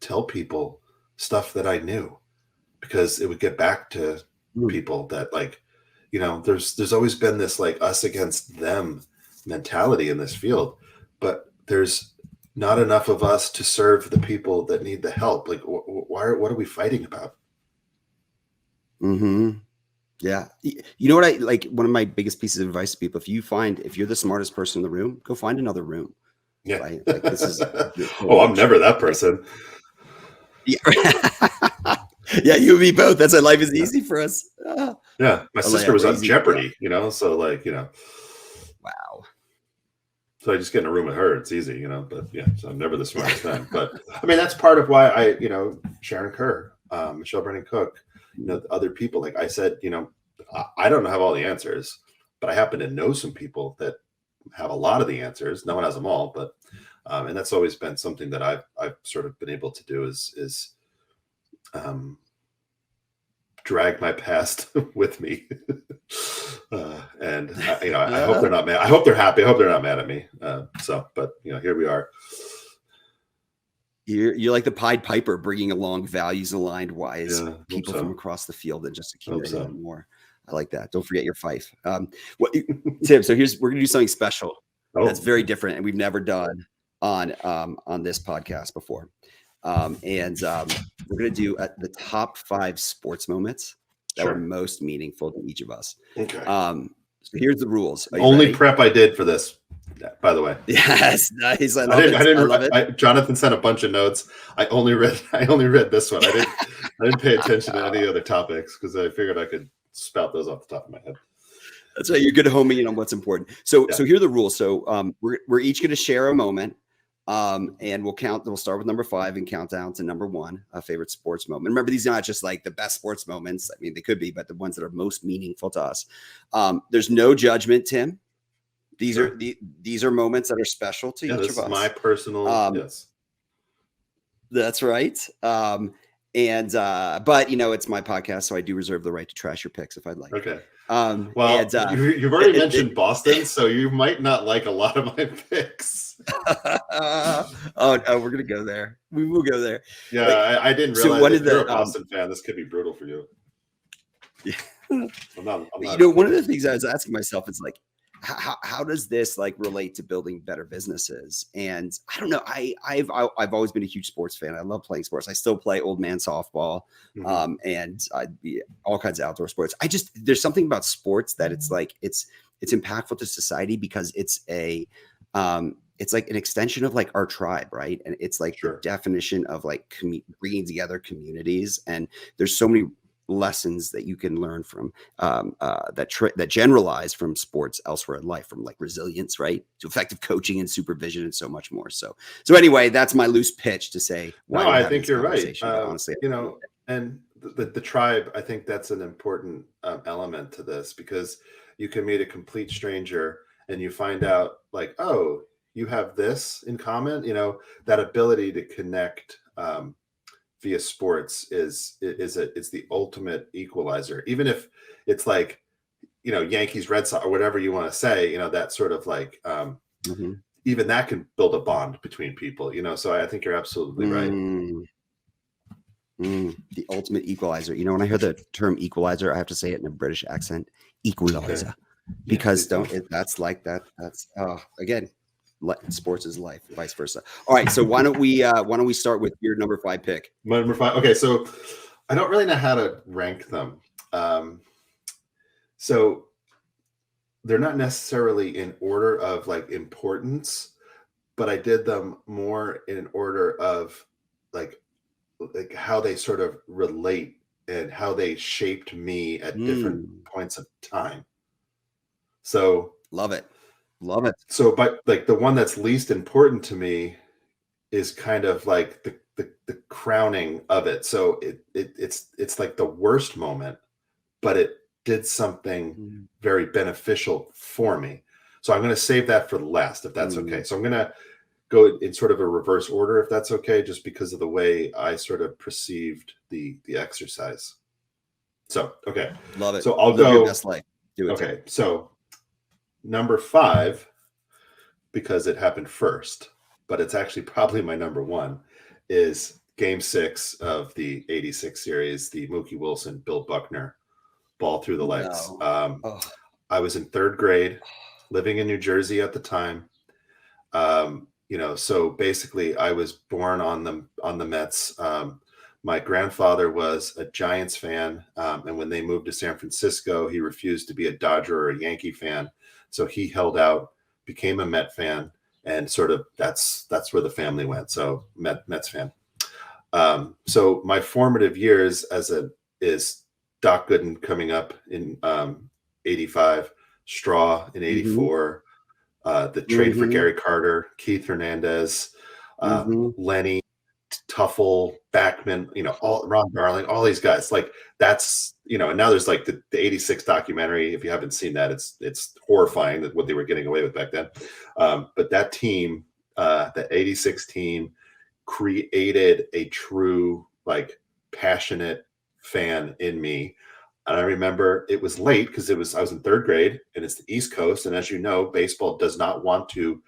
tell people stuff that I knew because it would get back to people that, like, you know, there's always been this like us against them mentality in this field, but there's not enough of us to serve the people that need the help. Like, what are we fighting about? Yeah. You know what I like? One of my biggest pieces of advice to people, if you're the smartest person in the room, go find another room. Yeah. Right? Like, this is I'm never that person. Yeah. Yeah, you and me both. That's why life is easy for us. Yeah. My sister was on Jeopardy, you know, so like, you know. Wow. So I just get in a room with her. It's easy, you know, but yeah, so I'm never the smartest then. But I mean, that's part of why I, you know, Sharon Kerr, Michelle Brennan Cook, you know, other people, like I said, you know, I don't have all the answers, but I happen to know some people that have a lot of the answers. No one has them all, but, and that's always been something that I've sort of been able to do is drag my past with me. And you know, I hope they're not mad. I hope they're happy. I hope they're not mad at me. But you know, here we are. You're like the Pied Piper, bringing along values aligned, wise people from across the field and just accumulating more. I like that. Don't forget your fife. Tim, so we're gonna do something special that's very different and we've never done on this podcast before. We're gonna do the top 5 sports moments that were most meaningful to each of us. Okay. So here's the rules. Only ready? Prep I did for this, by the way. Yes, nice. I love it. Jonathan sent a bunch of notes. I only read this one. I didn't pay attention to any other topics because I figured I could spout those off the top of my head. That's right. You're good at homing in on what's important. So here are the rules. So we're each going to share a moment. And we'll start with number 5 and count down to number 1, a favorite sports moment. Remember, these are not just like the best sports moments. I mean, they could be, but the ones that are most meaningful to us. There's no judgment, Tim. These are moments that are special to each of us. My personal, yes. That's right. But you know, it's my podcast, so I do reserve the right to trash your picks if I'd like. Okay. Well, you've already mentioned Boston, so you might not like a lot of my picks. We're gonna go there. We will go there. Yeah, I didn't realize if you're a Boston fan, this could be brutal for you. Yeah. I'm not. You know, one of the things I was asking myself is like, how does this like relate to building better businesses? And I don't know. I've always been a huge sports fan. I love playing sports. I still play old man softball, and all kinds of outdoor sports. There's something about sports that it's like it's impactful to society because it's like an extension of like our tribe, right? And it's like the definition of like bringing together communities. And there's so many lessons that you can learn from that generalize from sports elsewhere in life, from like resilience, right, to effective coaching and supervision and so much more. So anyway, that's my loose pitch to say. I think you're right. Honestly, you know, and the tribe, I think that's an important element to this because you can meet a complete stranger and you find out like, oh, you have this in common. You know, that ability to connect via sports is the ultimate equalizer. Even if it's like, you know, Yankees, Red Sox, or whatever you want to say, you know, that sort of like even that can build a bond between people, you know. So I think you're absolutely right. The ultimate equalizer. You know, when I hear the term equalizer, I have to say it in a British accent, equalizer. Okay. Because that's again, sports is life, vice versa. All right, so why don't we start with your number 5 pick? My number 5. Okay, so I don't really know how to rank them. So they're not necessarily in order of like importance, but I did them more in order of like how they sort of relate and how they shaped me at different points of time. So love it. So, but like the one that's least important to me is kind of like the crowning of it. So it's like the worst moment, but it did something very beneficial for me. So I'm going to save that for last, if that's okay. So I'm going to go in sort of a reverse order, if that's okay, just because of the way I sort of perceived the exercise. So, okay. Love it. So I'll Live go. your best life. Do it. Okay. So number 5, because it happened first, but it's actually probably my number 1, is Game 6 of the 86 series, the Mookie Wilson, Bill Buckner ball through the legs. I was in 3rd grade, living in New Jersey at the time. So basically I was born on the Mets. My grandfather was a Giants fan. And when they moved to San Francisco, he refused to be a Dodger or a Yankee fan. So he held out, became a Met fan, and sort of that's where the family went. So Mets fan. So my formative years is Doc Gooden coming up in 85, Straw in 84, the trade for Gary Carter, Keith Hernandez, Lenny, Tuffle, Backman, all Ron Darling, all these guys. Like that's, and now there's like the 86 documentary. If you haven't seen that, it's horrifying that what they were getting away with back then. But that team, the 86 team, created a true, like, passionate fan in me. And I remember it was late because I was in 3rd grade and it's the East Coast. And as you know, baseball does not want to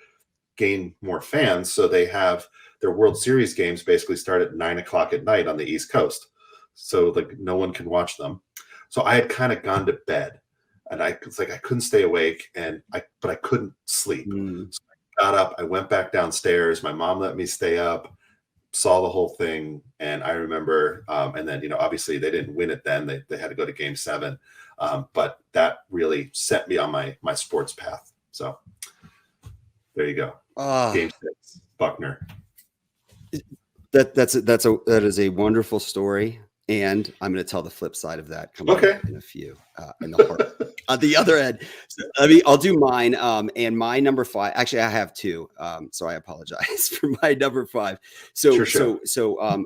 gain more fans. So they have their World Series games basically start at 9:00 at night on the East Coast. So like no one can watch them. So I had kind of gone to bed and it's like I couldn't stay awake but I couldn't sleep. So I got up, I went back downstairs. My mom let me stay up, saw the whole thing. And I remember, and then, obviously they didn't win it then. They had to go to Game 7. But that really set me on my sports path. So there you go. Game 6, Buckner. That is a wonderful story. And I'm going to tell the flip side of that coming up in a few, in the heart. On the other end, I'll do mine. And my number 5, actually, I have 2. So I apologize for my number 5. So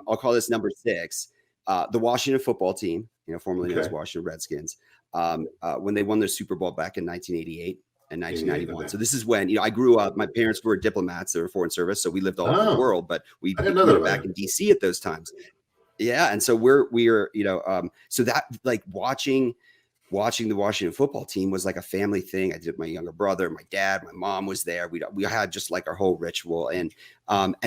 I'll call this number 6. The Washington football team, formerly known as Washington Redskins, when they won their Super Bowl back in 1988 and 1991. So this is when, I grew up, my parents were diplomats, they were foreign service. So we lived all over the world, but we were back in DC at those times. Yeah. And so we're so that, like, watching the Washington football team was like a family thing. I did with my younger brother, my dad, my mom was there. We had just like our whole ritual. And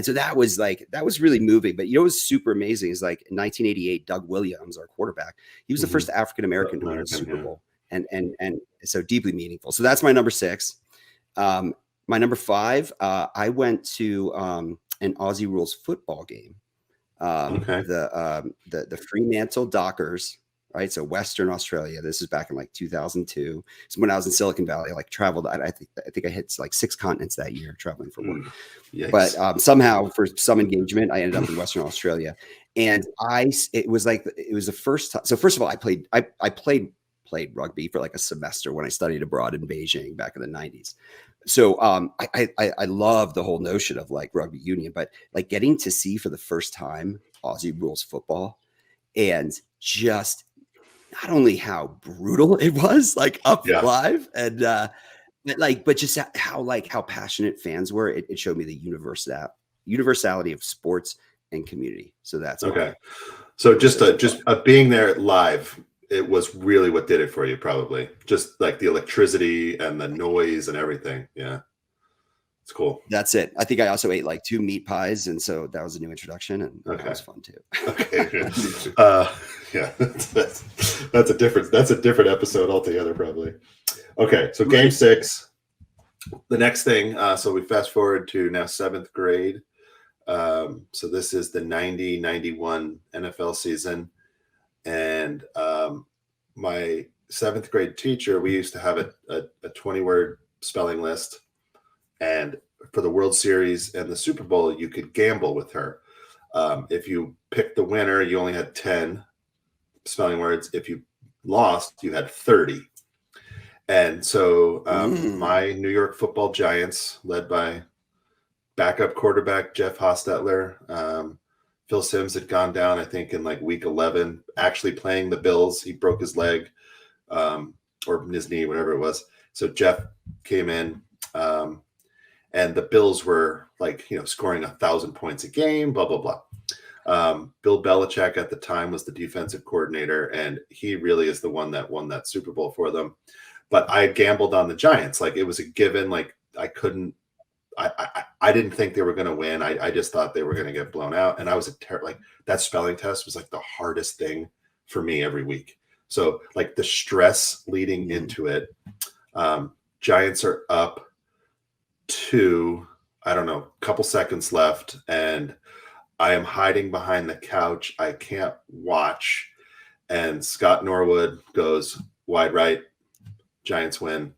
so that was really moving. But it was super amazing. It's like in 1988, Doug Williams, our quarterback, he was the first African-American to win a Super Bowl. And so deeply meaningful. So that's my number 6. My number 5, I went to an Aussie Rules football game. The Fremantle Dockers, right? So Western Australia. This is back in like 2002. So when I was in Silicon Valley, I like traveled. I think I hit like 6 continents that year traveling for work. But somehow for some engagement, I ended up in Western Australia, and it was the first time. So first of all, I played rugby for like a semester when I studied abroad in Beijing back in the 90s. So I love the whole notion of like rugby union, but like getting to see for the first time Aussie Rules football and just not only how brutal it was, like up live, and but just how passionate fans were. It showed me the universality of sports and community. So that's okay. So just being there live, it was really what did it for you, probably. Just like the electricity and the noise and everything. Yeah. It's cool. That's it. I think I also ate like 2 meat pies. And so that was a new introduction, and that was fun too. Okay. Yeah. That's a different episode altogether, probably. Okay. So Game 6, the next thing. So we fast forward to now 7th grade. So this is the 90-91 NFL season. And my 7th grade teacher, we used to have a 20-word spelling list. And for the World Series and the Super Bowl, you could gamble with her. If you picked the winner, you only had 10 spelling words. If you lost, you had 30. And so my New York Football Giants, led by backup quarterback Jeff Hostetler. Phil Simms had gone down, I think, in like week 11, actually playing the Bills. He broke his leg or his knee, whatever it was. So Jeff came in, and the Bills were like, scoring 1,000 points a game, blah, blah, blah. Bill Belichick at the time was the defensive coordinator, and he really is the one that won that Super Bowl for them. But I gambled on the Giants. Like, it was a given. Like, I didn't think they were going to win. I just thought they were going to get blown out. And I was that spelling test was like the hardest thing for me every week. So like the stress leading into it, Giants are up to, I don't know, a couple seconds left. And I am hiding behind the couch. I can't watch. And Scott Norwood goes wide right. Giants win.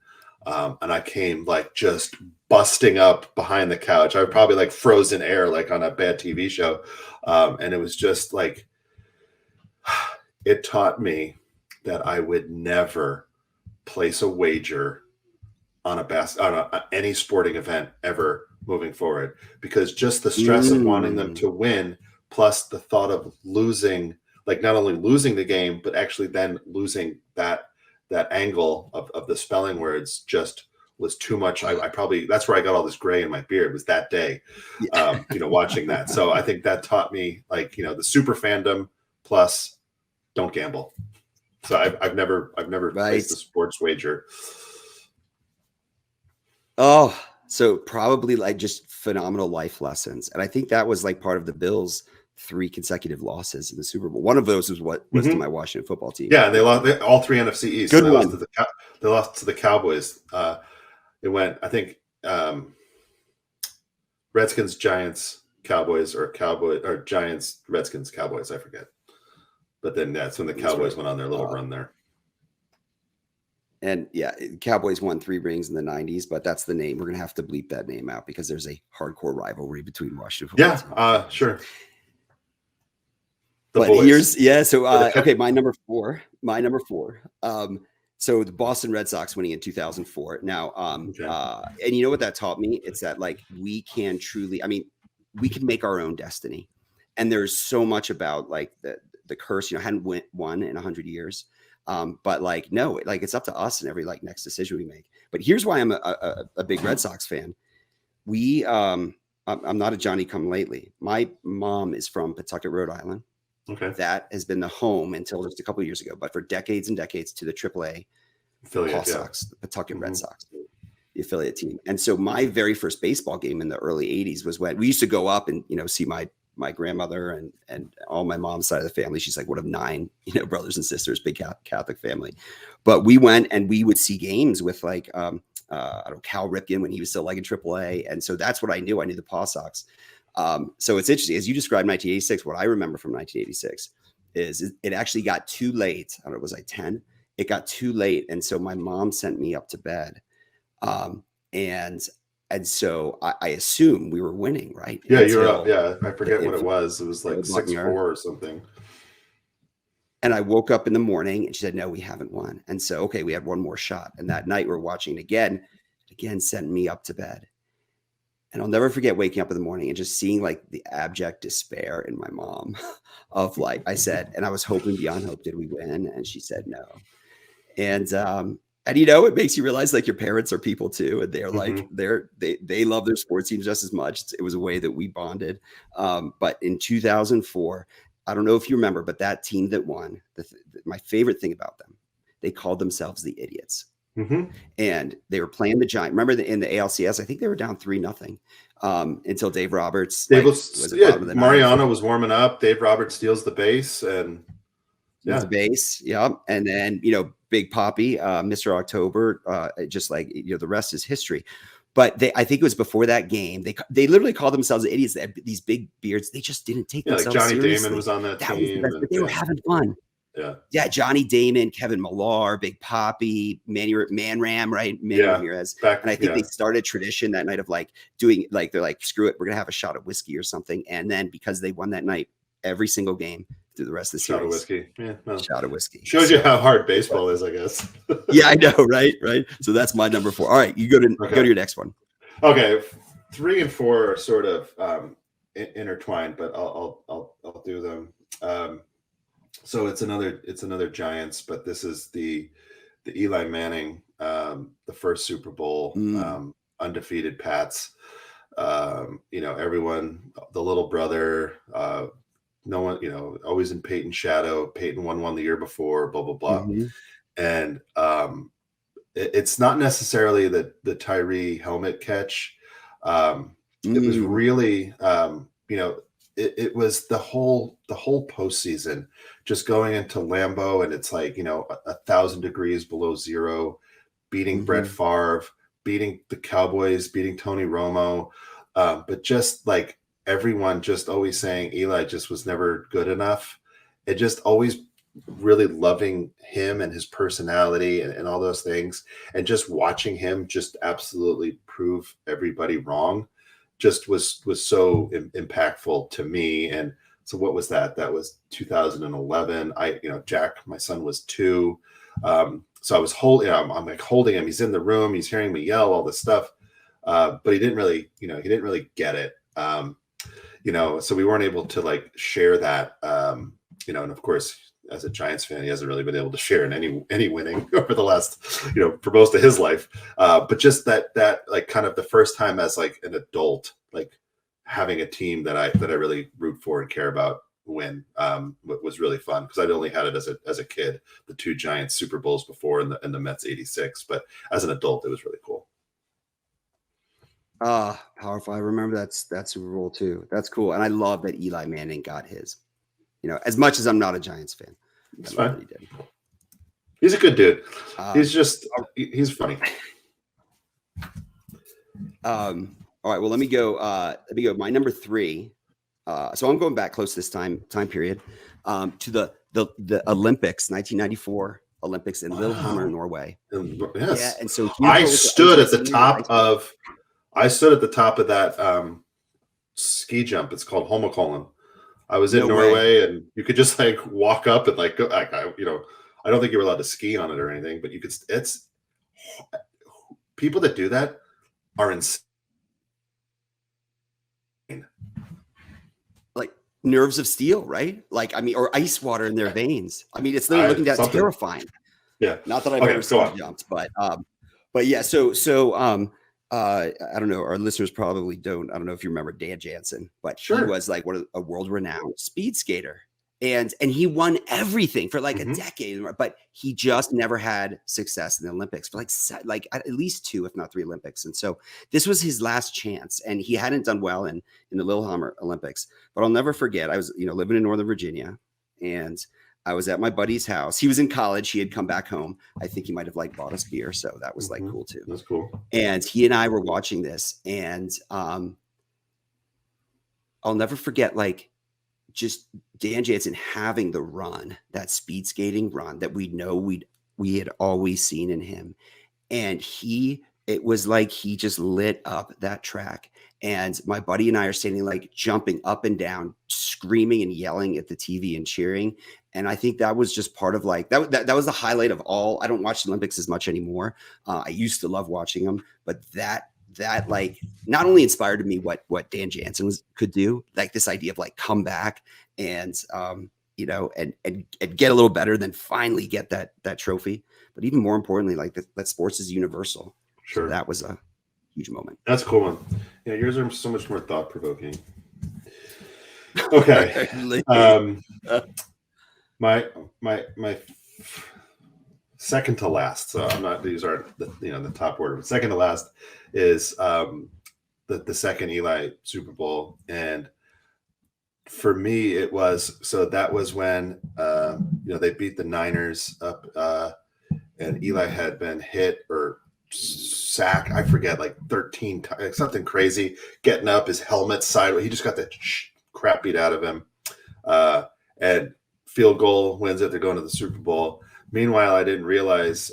And I came like just busting up behind the couch. I was probably like frozen air, like on a bad TV show. And it was just like, it taught me that I would never place a wager on any sporting event ever moving forward, because just the stress of wanting them to win, plus the thought of losing, like not only losing the game, but actually then losing that angle of the spelling words just was too much. I probably, that's where I got all this gray in my beard, was that day, watching that. So I think that taught me, like, the super fandom plus don't gamble. So I've never placed a sports wager. Oh, so probably like just phenomenal life lessons. And I think that was like part of the Bills' 3 consecutive losses in the Super Bowl. One of those was to my Washington football team. Yeah, they lost all 3 NFC East. Good so one. They lost to the Cowboys. It went, I think, Redskins, Giants, Cowboys, or Giants, Redskins, Cowboys. I forget. But then that's when the Cowboys went on their little run there. And yeah, Cowboys won 3 rings in the 90s, but that's the name. We're going to have to bleep that name out because there's a hardcore rivalry between Washington. Yeah, sure. But boys. Okay, my number four. So the Boston Red Sox winning in 2004. Now, and you know what that taught me? It's that like we can truly, we can make our own destiny. And there's so much about like the curse, hadn't won in 100 years. But like, no, like it's up to us in every like next decision we make. But here's why I'm a big Red Sox fan. I'm not a Johnny come lately. My mom is from Pawtucket, Rhode Island. Okay. That has been the home until just a couple of years ago, but for decades and decades to the AAA Paw Sox, the Pawtucket Red Sox, the affiliate team. And so my very first baseball game in the early 80s was when we used to go up and, see my grandmother and all my mom's side of the family. She's like one of 9, brothers and sisters, big Catholic family. But we went and we would see games with like, Cal Ripken when he was still like in AAA. And so that's what I knew. I knew the Paw Sox. So it's interesting. As you described 1986, what I remember from 1986 is it actually got too late. I don't know, it was like 10. It got too late. And so my mom sent me up to bed. And so I assume we were winning, right? Yeah, you were up. Yeah, I forget what it was. It was like 6-4 or something. And I woke up in the morning and she said, no, we haven't won. And so, okay, we had one more shot. And that night we're watching it again sent me up to bed. And I'll never forget waking up in the morning and just seeing like the abject despair in my mom of like, I said, and I was hoping beyond hope, did we win? And she said, no. And it makes you realize like your parents are people too. And they're like, they love their sports teams just as much. It was a way that we bonded. But in 2004, I don't know if you remember, but that team that won, my favorite thing about them, they called themselves the Idiots. And they were playing the Giants. Remember in the ALCS, I think they were down 3-0 until Dave Roberts. Mariano was warming up. Dave Roberts steals the base and the base. Yeah. And then, Big Poppy, Mr. October, just like, the rest is history. But I think it was before that game. They literally called themselves the Idiots. They had these big beards. They just didn't take themselves like Johnny seriously. Damon was on that team. Was the best, but they were having fun. Yeah. Johnny Damon, Kevin Millar, Big Poppy, Man Ram, right? Ramirez. And I think they started a tradition that night of like doing like, they're like, screw it, we're going to have a shot of whiskey or something. And then because they won that night, every single game through the rest of the series. Shot of whiskey. Yeah. Shot of whiskey. Shows you how hard baseball is, I guess. Yeah, I know, right? So that's my number 4. All right, you go to your next one. Okay. 3 and 4 are sort of intertwined, but I'll do them. So it's another Giants, but this is the Eli Manning, the first Super Bowl, undefeated Pats. Everyone, the little brother, no one, always in Peyton's shadow. Peyton won the year before, blah, blah, blah. And it's not necessarily the Tyree helmet catch. It was really, it was the whole postseason, just going into Lambeau, and it's like, 1,000 degrees below zero, beating Brett Favre, beating the Cowboys, beating Tony Romo. But just like everyone just always saying Eli just was never good enough. It just always really loving him and his personality and all those things, and just watching him just absolutely prove everybody wrong just was so impactful to me. And so what was that? That was 2011. Jack, my son, was 2. So I was holding, I'm like holding him. He's in the room. He's hearing me yell all this stuff. But he didn't really get it. So we weren't able to like share that, and of course, as a Giants fan, he hasn't really been able to share in any winning over the last, for most of his life. But just that like kind of the first time as like an adult, like having a team that I really root for and care about win, was really fun, because I'd only had it as a kid, the 2 Giants Super Bowls before and the Mets '86. But as an adult, it was really cool. Powerful. I remember that Super Bowl too. That's cool. And I love that Eli Manning got his, as much as I'm not a Giants fan. It's fine. He did. He's a good dude. He's funny. All right. Well, let me go. My number 3. So I'm going back close to this time period, to the Olympics, 1994 Olympics in Lillehammer, Norway. Yes. Yeah. And so I stood at the top of that ski jump. It's called Holmenkollen. I was in Norway, and you could just like walk up and like go. I don't think you were allowed to ski on it or anything, but you could. It's people that do that are insane. Like nerves of steel, right? Like, or ice water in their veins. It's literally looking at terrifying. Yeah. Not that I've ever ski jumped, but yeah. So I don't know. Our listeners probably don't. I don't know if you remember Dan Jansen, but he was like a world-renowned speed skater, and he won everything for like a decade. But he just never had success in the Olympics for like at least 2, if not 3 Olympics. And so this was his last chance, and he hadn't done well in the Lillehammer Olympics. But I'll never forget. I was living in Northern Virginia, and I was at my buddy's house. He was in college. He had come back home. I think he might have like bought us beer. So that was like cool too. That's cool. And he and I were watching this, and I'll never forget, like, just Dan Jansen having the run, that speed skating run that we had always seen in him. And it was like he just lit up that track. And my buddy and I are standing like jumping up and down, screaming and yelling at the TV and cheering. And I think that was just part of like that was the highlight of all. I don't watch the Olympics as much anymore. I used to love watching them, but that like not only inspired me what Dan Jansen could do, like this idea of like come back and and get a little better, than finally get that trophy. But even more importantly, like that sports is universal. Sure. So that was a huge moment. That's a cool one. Yeah, yours are so much more thought provoking. Okay. My second to last. So I'm not. These aren't the top order. But second to last is the second Eli Super Bowl, and for me it was. So that was when they beat the Niners up, and Eli had been hit or sacked, I forget, like 13 times, something crazy, getting up, his helmet sideways. He just got the crap beat out of him, and field goal wins it. They're going to the Super Bowl. Meanwhile, I didn't realize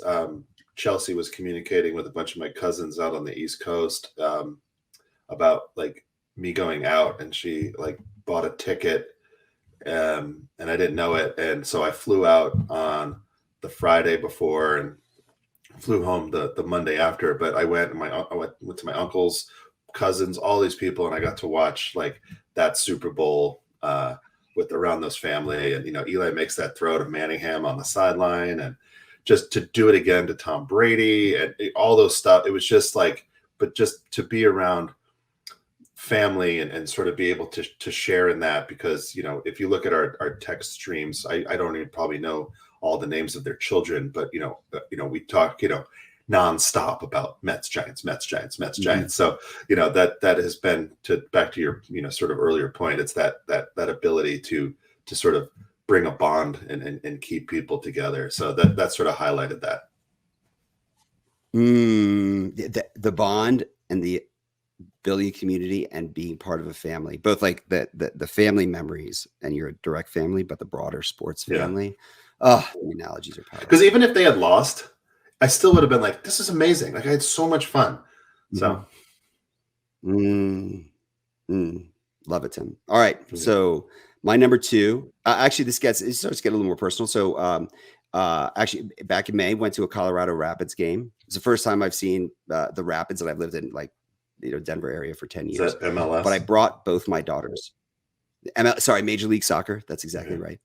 Chelsea was communicating with a bunch of my cousins out on the East Coast about like me going out, and she like bought a ticket, and I didn't know it, and so I flew out on the Friday before and flew home the Monday after. But I went to my uncle's, cousins, all these people, and I got to watch like that Super Bowl with around those family, and Eli makes that throw to Manningham on the sideline, and just to do it again to Tom Brady and all those stuff. It was just like, but just to be around family and sort of be able to share in that, because if you look at our text streams, I don't even probably know all the names of their children, but we talk nonstop about Mets Giants. So that has been, to back to your sort of earlier point, it's that ability to sort of bring a bond and keep people together. So that sort of highlighted that. The bond and the building a community and being part of a family, both like the family memories and your direct family, but the broader sports family. The analogies are powerful. Because even if they had lost, I still would have been like, this is amazing. Like, I had so much fun. So love it, Tim. All right. So my number 2, actually it starts to get a little more personal. So actually back in May, went to a Colorado Rapids game. It's the first time I've seen the Rapids, and I've lived in like Denver area for 10 years. Is that MLS? But I brought both my daughters. Major League Soccer. That's exactly right.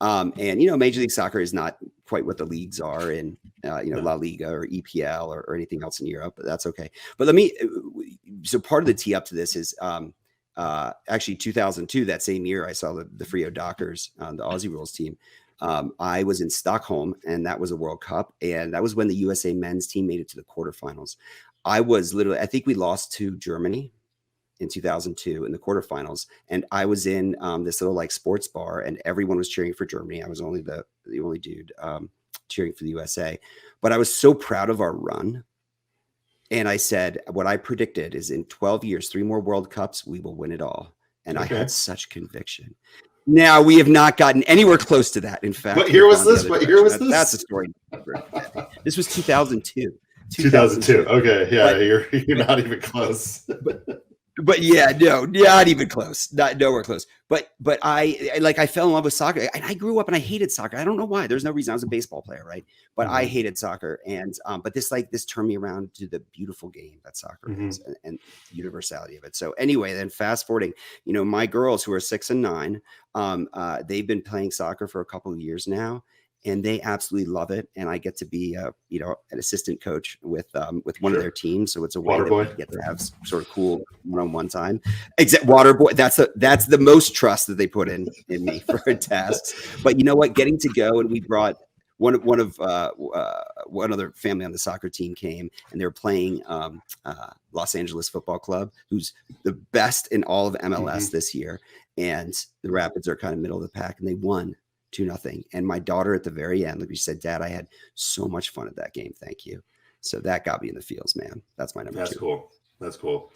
And Major League Soccer is not quite what the leagues are in La Liga or EPL or anything else in Europe, but that's okay. But so part of the tee up to this is actually 2002, that same year I saw the Frio Dockers, the Aussie Rules team. I was in Stockholm, and that was a World Cup, and that was when the USA men's team made it to the quarterfinals. I think we lost to Germany in 2002 in the quarterfinals, and I was in this little like sports bar, and everyone was cheering for Germany. I was only the only dude cheering for the USA, but I was so proud of our run. And I said, what I predicted is in 12 years, 3 more World Cups, we will win it all. And I had such conviction. Now we have not gotten anywhere close to that. In fact, what year was this? What year was this? That's a story. This was 2002. 2002. Okay, yeah, but, you're not even close. But yeah, no, not even close. Nowhere close. But I fell in love with soccer. And I grew up and I hated soccer. I don't know why. There's no reason. I was a baseball player, right? But I hated soccer. And but this turned me around to the beautiful game that soccer is, and the universality of it. So anyway, then fast forwarding, my girls who are 6 and 9, they've been playing soccer for a couple of years now, and they absolutely love it. And I get to be, an assistant coach with one of their teams. So it's a way that we get to have sort of cool one-on-one time. Water boy. That's the most trust that they put in me for tasks. But you know what? Getting to go, and we brought one other family on the soccer team came, and they were playing Los Angeles Football Club, who's the best in all of MLS this year. And the Rapids are kind of middle of the pack, and they won 2-0. And my daughter at the very end, like she said, Dad, I had so much fun at that game. Thank you. So that got me in the feels, man. That's my number 2. That's cool.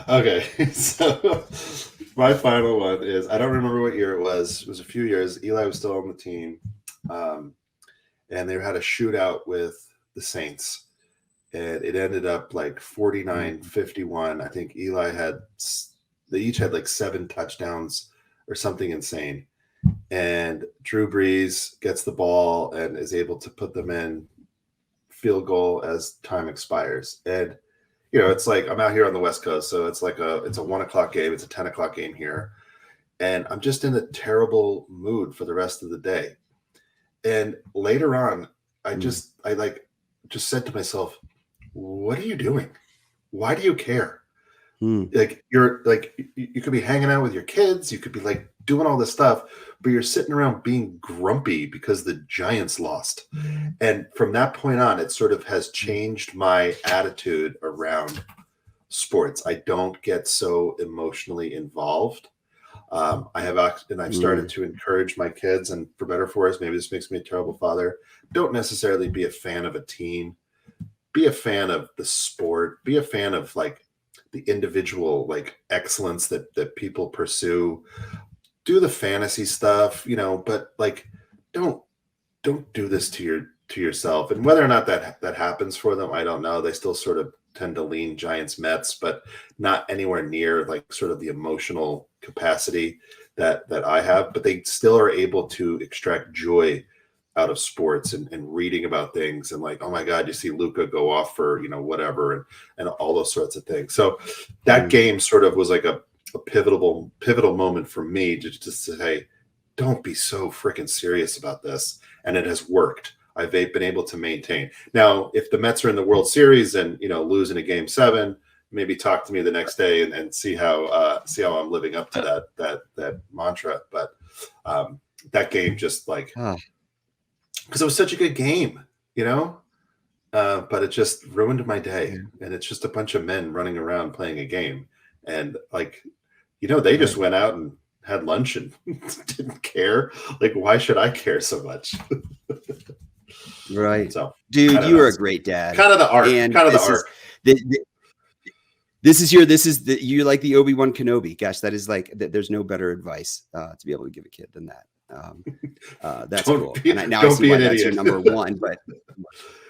Okay. So my final one is, I don't remember what year it was. It was a few years. Eli was still on the team. And they had a shootout with the Saints. And it ended up like 49-51. I think they each had like 7 touchdowns or something insane. And Drew Brees gets the ball and is able to put them in field goal as time expires. And, it's like, I'm out here on the West Coast, so it's a 1:00 game. It's a 10:00 game here. And I'm just in a terrible mood for the rest of the day. And later on, I just said to myself, what are you doing? Why do you care? Like, you're like, you could be hanging out with your kids, you could be like doing all this stuff, but you're sitting around being grumpy because the Giants lost. And from that point on, it sort of has changed my attitude around sports. I don't get so emotionally involved. I've started to encourage my kids, and for better or for worse, maybe this makes me a terrible father, don't necessarily be a fan of a team. Be a fan of the sport. Be a fan of like the individual like excellence that people pursue. Do the fantasy stuff, but like don't do this to yourself. And whether or not that happens for them, I don't know. They still sort of tend to lean Giants Mets, but not anywhere near like sort of the emotional capacity that I have. But they still are able to extract joy out of sports and reading about things and like, oh my God, you see Luka go off for, whatever and all those sorts of things. So that game sort of was like a pivotal moment for me just to say, don't be so freaking serious about this. And it has worked. I've been able to maintain. Now, if the Mets are in the World Series and, losing a game 7, maybe talk to me the next day and see how I'm living up to that mantra. But that game just like, because it was such a good game, but it just ruined my day. And it's just a bunch of men running around playing a game. And like, they just went out and had lunch and didn't care. Like, why should I care so much? Right. So, dude, you are a great dad. Kind of the arc. You're like the Obi-Wan Kenobi. Gosh, that is like, there's no better advice to be able to give a kid than that. That's cool. Now I see why that's your number one, but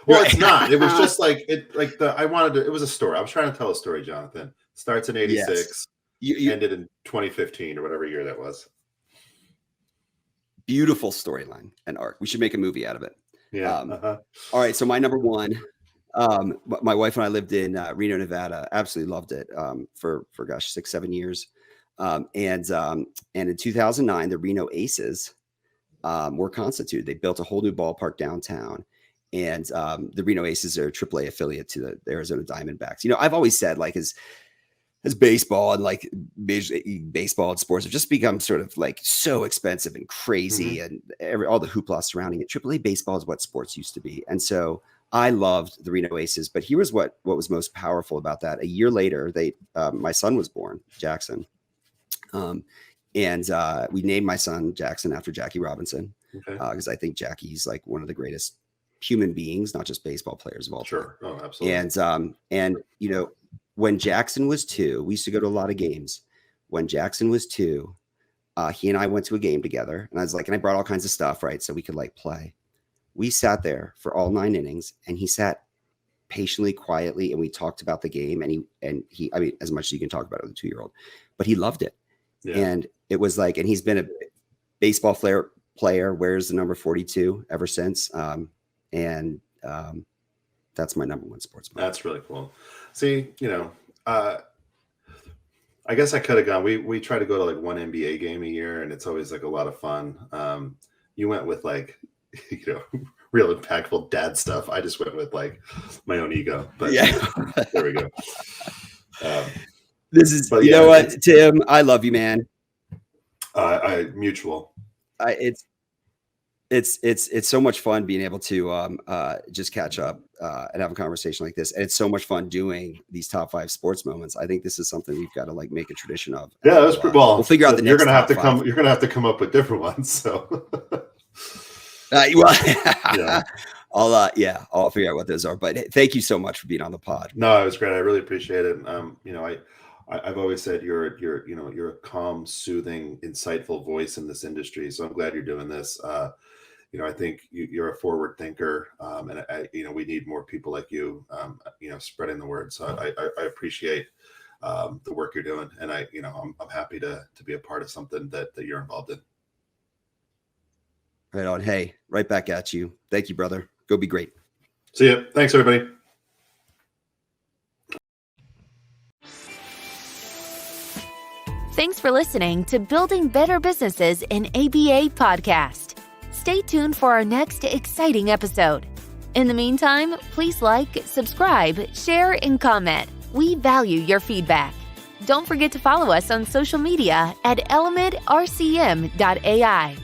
well, it's not. It was just like it was a story. I was trying to tell a story, Jonathan. Starts in 86, yes. You ended in 2015 or whatever year that was. Beautiful storyline and arc. We should make a movie out of it. Yeah. All right. So my number one, my wife and I lived in Reno, Nevada. Absolutely loved it for 6-7 years. And in 2009, the Reno Aces were constituted. They built a whole new ballpark downtown. And the Reno Aces are a AAA affiliate to the Arizona Diamondbacks. I've always said, like, as baseball and like Major League Baseball and sports have just become sort of like so expensive and crazy and all the hoopla surrounding it. AAA baseball is what sports used to be. And so I loved the Reno Aces, but here was what was most powerful about that. A year later, my son was born, Jackson. And we named my son Jackson after Jackie Robinson, because I think Jackie's like one of the greatest human beings, not just baseball players of all time. Sure. Oh, absolutely. And when Jackson was 2, we used to go to a lot of games. When Jackson was 2, he and I went to a game together, and I was like, and I brought all kinds of stuff, right? So we could like play. We sat there for all 9 innings, and he sat patiently, quietly, and we talked about the game. And he, I mean, as much as you can talk about it with a 2-year-old, but he loved it. Yeah. And it was like, and he's been a baseball player, wears the number 42 ever since. That's my number one sports moment. That's really cool. See, I guess I could have gone. We try to go to like one NBA game a year, and it's always like a lot of fun. You went with like, real impactful dad stuff. I just went with like my own ego. But yeah, there we go. This is, you know what, Tim? I love you, man. Mutual. It's so much fun being able to just catch up and have a conversation like this, and it's so much fun doing these top 5 sports moments. I think this is something we've got to like make a tradition of. Yeah, that's pretty well. We'll figure out the next. You're gonna have to come up with different ones. So, yeah. I'll figure out what those are. But thank you so much for being on the pod. No, it was great. I really appreciate it. I've always said you're a calm, soothing, insightful voice in this industry. So I'm glad you're doing this. I think you're a forward thinker, and we need more people like you, spreading the word. So I appreciate the work you're doing, and I'm happy to be a part of something that you're involved in. Right on. Hey, right back at you. Thank you, brother. Go be great. See ya. Thanks, everybody. Thanks for listening to Building Better Businesses in ABA podcast. Stay tuned for our next exciting episode. In the meantime, please like, subscribe, share, and comment. We value your feedback. Don't forget to follow us on social media at elementrcm.ai.